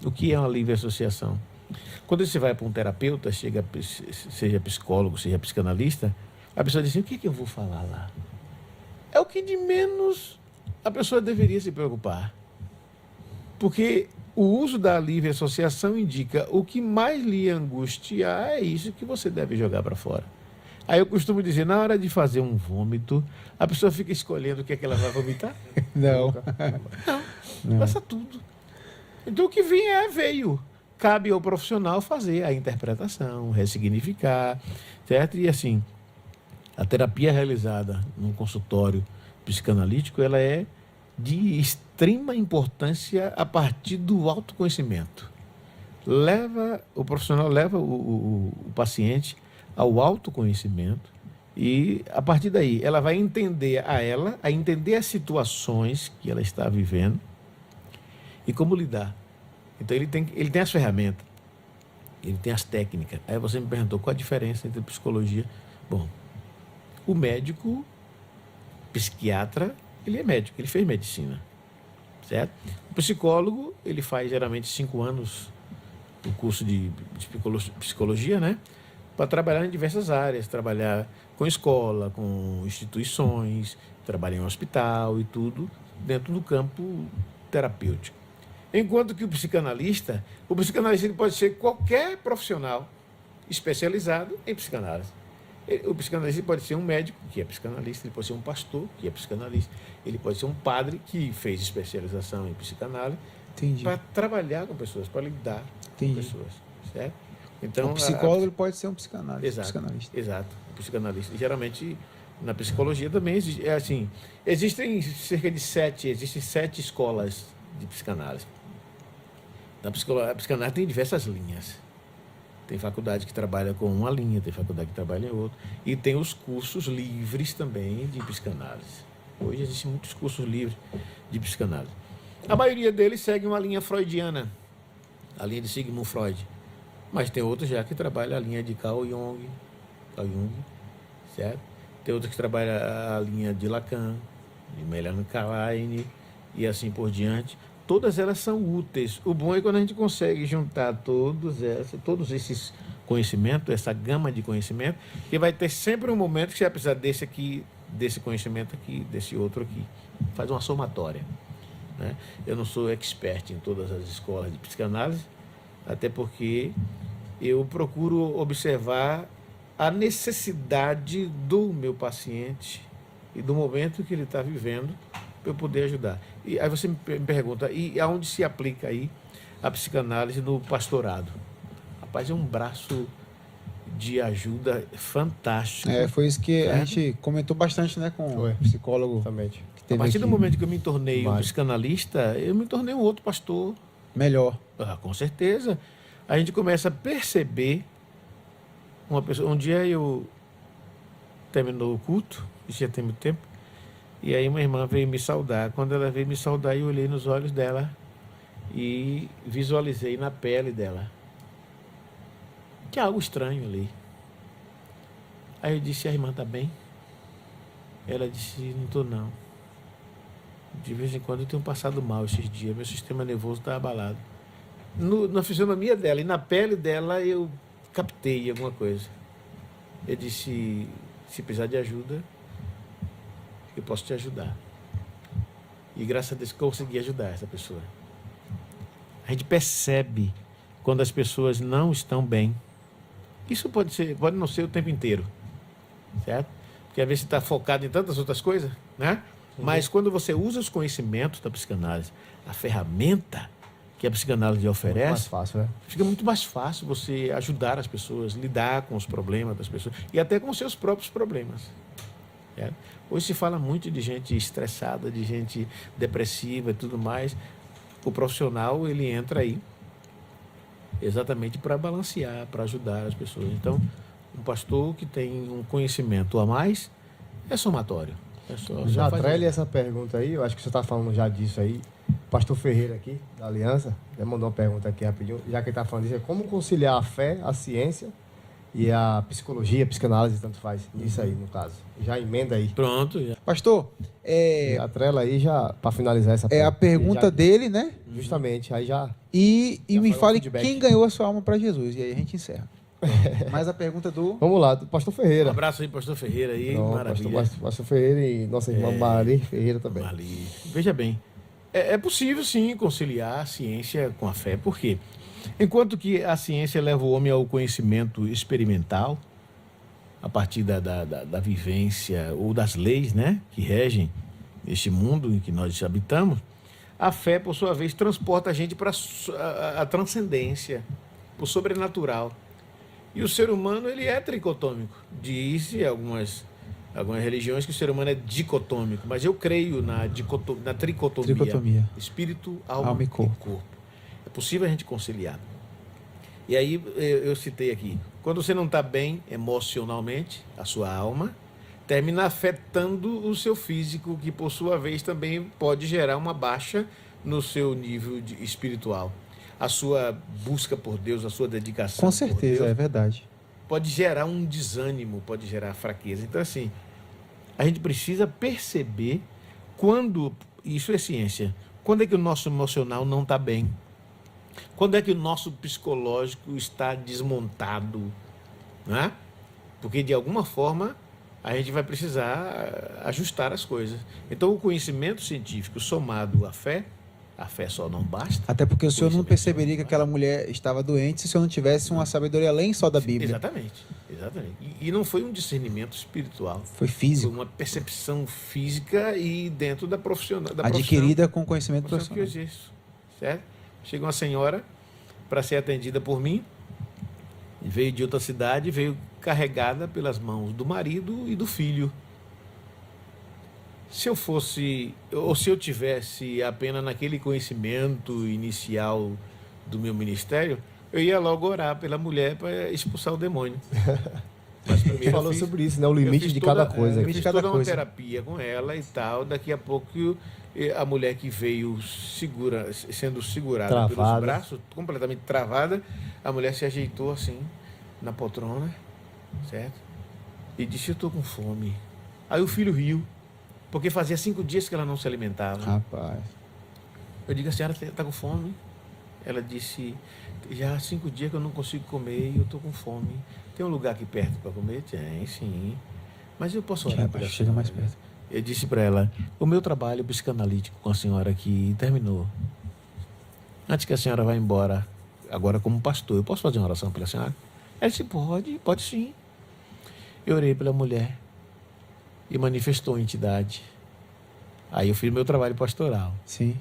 O que é uma livre associação? Quando você vai para um terapeuta, seja psicólogo, seja psicanalista, a pessoa diz assim, o que eu vou falar lá? É o que de menos a pessoa deveria se preocupar. Porque o uso da livre associação indica o que mais lhe angustiar é isso que você deve jogar para fora. Aí eu costumo dizer, na hora de fazer um vômito, a pessoa fica escolhendo o que é que ela vai vomitar? Não. Não, passa tudo. Então o que veio. Cabe ao profissional fazer a interpretação, ressignificar, certo? E assim, a terapia realizada num consultório psicanalítico, ela é de extrema importância a partir do autoconhecimento. O profissional leva o paciente ao autoconhecimento e, a partir daí, ela vai entender a entender as situações que ela está vivendo e como lidar. Então, ele tem as ferramentas, ele tem as técnicas. Aí você me perguntou qual a diferença entre psicologia. Bom, o médico, psiquiatra, ele é médico, ele fez medicina, certo? O psicólogo, ele faz geralmente 5 anos o curso de psicologia, né? Para trabalhar em diversas áreas, trabalhar com escola, com instituições, trabalhar em um hospital e tudo, dentro do campo terapêutico. Enquanto que o psicanalista ele pode ser qualquer profissional especializado em psicanálise. O psicanalista pode ser um médico, que é psicanalista, ele pode ser um pastor, que é psicanalista, ele pode ser um padre que fez especialização em psicanálise, para trabalhar com pessoas, para lidar com pessoas, certo? Então, o psicólogo ele pode ser um psicanalista. Exato, um psicanalista. E, geralmente, na psicologia também existem 7 escolas de psicanálise. A psicanálise tem diversas linhas. Tem faculdade que trabalha com uma linha, tem faculdade que trabalha em outra. E tem os cursos livres também de psicanálise. Hoje existem muitos cursos livres de psicanálise. A maioria deles segue uma linha freudiana, a linha de Sigmund Freud. Mas tem outros já que trabalham a linha de Carl Jung, certo? Tem outros que trabalham a linha de Lacan, de Melanie Klein e assim por diante. Todas elas são úteis. O bom é quando a gente consegue juntar todos esses conhecimentos, essa gama de conhecimento, que vai ter sempre um momento que você vai precisar desse conhecimento aqui, desse outro aqui. Faz uma somatória, né? Eu não sou expert em todas as escolas de psicanálise, até porque eu procuro observar a necessidade do meu paciente e do momento que ele está vivendo para eu poder ajudar. E aí você me pergunta, e aonde se aplica aí a psicanálise no pastorado? Rapaz, é um braço de ajuda fantástico. Foi isso que a gente comentou bastante, né, com o psicólogo. Exatamente. A partir do momento que eu me tornei um psicanalista, eu me tornei um outro pastor. Melhor. Com certeza. A gente começa a perceber uma pessoa. Um dia eu terminou o culto, isso já tem muito tempo, e aí uma irmã veio me saudar. Quando ela veio me saudar, eu olhei nos olhos dela e visualizei na pele dela. Tinha algo estranho ali. Aí eu disse, a irmã está bem? Ela disse, não estou não. De vez em quando eu tenho passado mal esses dias, meu sistema nervoso está abalado. Na fisionomia dela e na pele dela eu captei alguma coisa. Eu disse, se precisar de ajuda, eu posso te ajudar. E graças a Deus consegui ajudar essa pessoa. A gente percebe quando as pessoas não estão bem. Isso pode não ser o tempo inteiro, certo? Porque às vezes você está focado em tantas outras coisas, né? Mas quando você usa os conhecimentos da psicanálise, a ferramenta que a psicanálise oferece, mais fácil, né? fica muito mais fácil você ajudar as pessoas, lidar com os problemas das pessoas e até com os seus próprios problemas. Certo? Hoje se fala muito de gente estressada, de gente depressiva e tudo mais. O profissional, ele entra aí exatamente para balancear, para ajudar as pessoas. Então, um pastor que tem um conhecimento a mais é somatório. Já trele essa pergunta aí, eu acho que você está falando já disso aí. Pastor Ferreira aqui, da Aliança, já mandou uma pergunta aqui rapidinho, já que ele está falando disso, como conciliar a fé, a ciência e a psicologia, a psicanálise, tanto faz. Isso aí, no caso. Já emenda aí. Pronto. Já. Pastor, Atrela aí já, para finalizar essa a pergunta dele, né? Justamente, aí já... E me fale feedback. quem ganhou a sua alma para Jesus. E aí a gente encerra. Mas a pergunta do... Vamos lá, do Pastor Ferreira. Um abraço aí, pastor Ferreira aí, Não, maravilha. Pastor Ferreira e nossa irmã Mari Ferreira também. Ali. Veja bem, é possível sim conciliar a ciência com a fé. Por quê? Enquanto que a ciência leva o homem ao conhecimento experimental, a partir da vivência ou das leis, né, que regem este mundo em que nós habitamos, a fé, por sua vez, transporta a gente para a transcendência, para o sobrenatural. E o ser humano, ele é tricotômico. Diz algumas religiões que o ser humano é dicotômico, mas eu creio na tricotomia. Espírito, alma e corpo. É possível a gente conciliar. E aí eu citei aqui, quando você não está bem emocionalmente, a sua alma termina afetando o seu físico, que por sua vez também pode gerar uma baixa no seu nível espiritual. A sua busca por Deus, a sua dedicação Com certeza, por Deus, é verdade. pode gerar um desânimo, pode gerar fraqueza. Então, assim, a gente precisa perceber quando, isso é ciência, quando é que o nosso emocional não está bem, quando é que o nosso psicológico está desmontado, né? Porque, de alguma forma, a gente vai precisar ajustar as coisas. Então, o conhecimento científico somado à fé, a fé só não basta. Até porque o senhor não perceberia que aquela mulher estava doente se o senhor não tivesse uma sabedoria além só da Bíblia. Exatamente. E não foi um discernimento espiritual. Foi físico. Foi uma percepção física e dentro da profissional. Adquirida com conhecimento profissional que eu profissional. exerço. Certo? Chega uma senhora para ser atendida por mim, veio de outra cidade, veio carregada pelas mãos do marido e do filho. Se eu fosse, ou se eu tivesse apenas naquele conhecimento inicial do meu ministério, eu ia logo orar pela mulher para expulsar o demônio. Mas primeiro falou sobre isso, né? O limite de cada coisa. Eu fiz toda uma terapia com ela e tal. Daqui a pouco a mulher que veio sendo segurada pelos braços, completamente travada, a mulher se ajeitou assim na poltrona, certo? E disse, eu estou com fome. Aí o filho riu, porque fazia 5 dias que ela não se alimentava. Rapaz. Eu digo, a senhora está com fome? Ela disse, já há 5 dias que eu não consigo comer e eu estou com fome. Tem um lugar aqui perto para comer? Tem, sim. Mas eu posso orar pela chega mais perto. Eu disse para ela, o meu trabalho psicanalítico com a senhora aqui terminou. Antes que a senhora vá embora, agora como pastor, eu posso fazer uma oração pela senhora? Ela disse, pode sim. Eu orei pela mulher e manifestou a entidade. Aí eu fiz meu trabalho pastoral. Sim.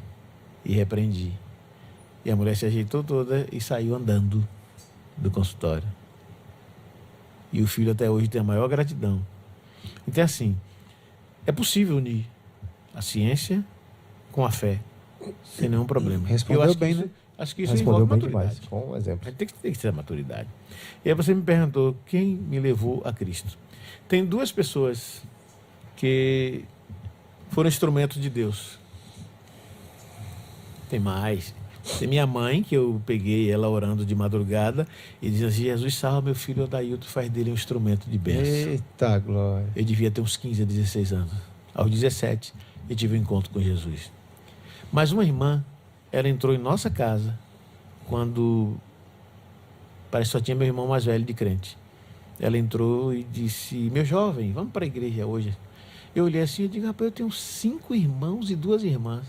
E repreendi. E a mulher se ajeitou toda e saiu andando do consultório. E o filho até hoje tem a maior gratidão. Então, assim, é possível unir a ciência com a fé, sem nenhum problema. Respondeu bem, né? Acho que isso Respondeu envolve bem maturidade. demais, com um exemplo. A gente tem que ter a maturidade. E aí você me perguntou, quem me levou a Cristo? Tem 2 pessoas que foram instrumentos de Deus. Tem mais. Tem minha mãe, que eu peguei ela orando de madrugada e dizendo assim: Jesus salva meu filho Odailton, faz dele um instrumento de bênção. Eita glória. Eu devia ter uns 15 a 16 anos. Aos 17, eu tive um encontro com Jesus. Mas uma irmã, ela entrou em nossa casa quando parece que só tinha meu irmão mais velho de crente. Ela entrou e disse: meu jovem, vamos para a igreja hoje. Eu olhei assim e digo: rapaz, eu tenho 5 irmãos e 2 irmãs.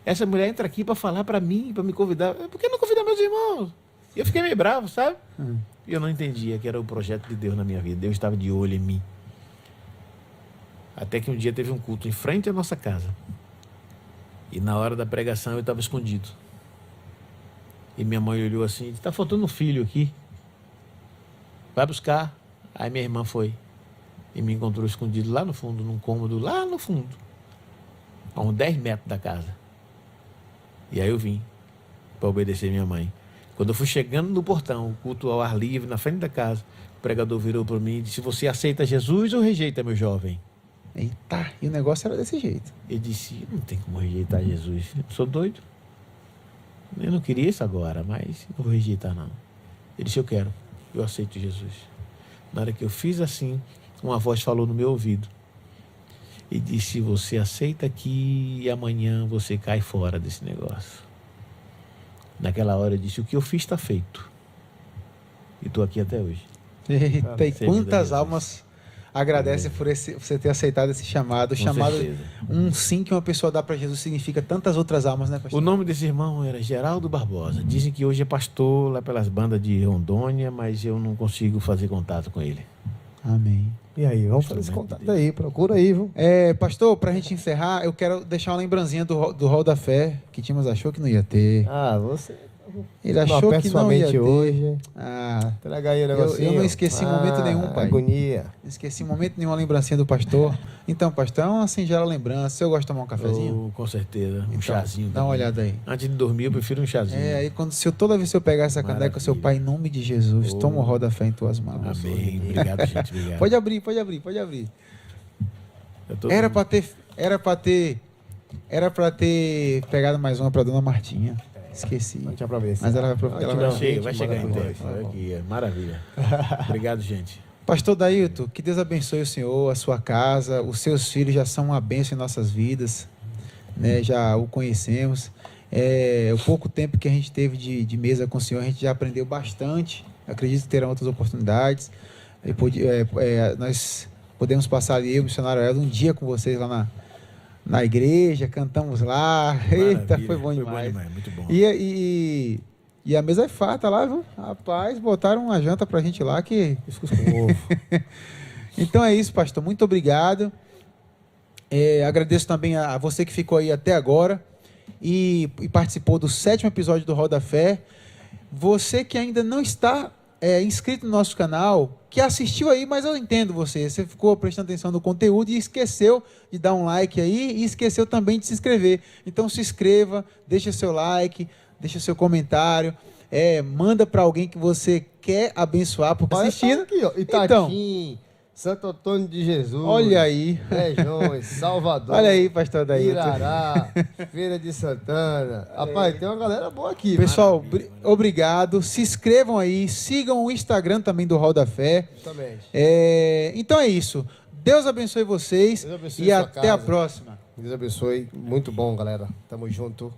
Essa mulher entra aqui para falar para mim, para me convidar. Por que não convidar meus irmãos? E eu fiquei meio bravo, sabe? E eu não entendia que era o projeto de Deus na minha vida. Deus estava de olho em mim. Até que um dia teve um culto em frente à nossa casa. E na hora da pregação eu estava escondido. E minha mãe olhou assim e disse: está faltando um filho aqui. Vai buscar. Aí minha irmã foi. E me encontrou escondido lá no fundo, num cômodo lá no fundo. A uns 10 metros da casa. E aí eu vim para obedecer minha mãe. Quando eu fui chegando no portão, o culto ao ar livre, na frente da casa, o pregador virou para mim e disse: você aceita Jesus ou rejeita, meu jovem? Eita, e o negócio era desse jeito. Eu disse: não tem como rejeitar Jesus. Eu sou doido. Eu não queria isso agora, mas não vou rejeitar não. Ele disse: eu quero, eu aceito Jesus. Na hora que eu fiz assim, uma voz falou no meu ouvido e disse: você aceita aqui e amanhã você cai fora desse negócio. Naquela hora eu disse: o que eu fiz está feito. E estou aqui até hoje. Eita, e Servida quantas Jesus. almas agradecem por você ter aceitado esse chamado. O Com chamado, certeza. um sim que uma pessoa dá para Jesus significa tantas outras almas, né, pastor? O nome desse irmão era Geraldo Barbosa. Dizem que hoje é pastor lá pelas bandas de Rondônia, mas eu não consigo fazer contato com ele. Amém. E aí, vamos fazer esse contato aí, procura aí, viu? Pastor, para a gente encerrar, eu quero deixar uma lembrancinha do Hall da Fé, que Timos achou que não ia ter. Ah, você Ele achou que não ia ter. hoje. Ah, Traga aí o eu negocinho. não esqueci em momento nenhum, pai. Agonia. Não esqueci em momento nenhum a lembrancinha do pastor. Então, pastor, é uma singela lembrança. Você gosta de tomar um cafezinho? Com certeza. Um Então, chazinho. dá uma também. olhada aí. Antes de dormir, eu prefiro um chazinho. Aí toda vez que eu pegar essa caneca, Maravilha. seu pai, em nome de Jesus, toma o Hall da Fé em tuas mãos. Amém. Obrigado, gente. Obrigado. Pode abrir. Eu tô- Era pra ter pegado mais uma pra dona Martinha. Esqueci. Não tinha pra ver. Mas ela vai aproveitar. Ela vai... Vai chegar em tempo. Tá bom. Aqui, maravilha. Obrigado, gente. Pastor Dailton, que Deus abençoe o senhor, a sua casa, os seus filhos já são uma bênção em nossas vidas, né? Já o conhecemos. O pouco tempo que a gente teve de mesa com o senhor, a gente já aprendeu bastante. Acredito que terão outras oportunidades. Nós podemos passar ali, eu, o missionário Eldo, um dia com vocês lá na igreja, cantamos lá. Eita, Maravilha. foi bom demais. Muito bom. E a mesa é farta lá, viu? Rapaz, botaram uma janta pra gente lá que... Cuscuz com ovo. Então é isso, pastor. Muito obrigado. Agradeço também a você que ficou aí até agora e participou do 7º episódio do Hall da Fé. Você que ainda não está inscrito no nosso canal, que assistiu aí, mas eu entendo você. Você ficou prestando atenção no conteúdo e esqueceu de dar um like aí e esqueceu também de se inscrever. Então se inscreva, deixa seu like, deixa seu comentário, manda para alguém que você quer abençoar por assistindo. Aqui, ó. Itaquim, Santo Antônio de Jesus. Olha aí. Regiões, Salvador. Olha aí, pastor Dailton. Irará, Feira de Santana. Rapaz, tem uma galera boa aqui. Pessoal, obrigado. Se inscrevam aí, sigam o Instagram também do Hall da Fé. Justamente. Então é isso. Deus abençoe vocês Deus abençoe e sua até a casa. próxima. Deus abençoe. Muito bom, galera. Tamo junto.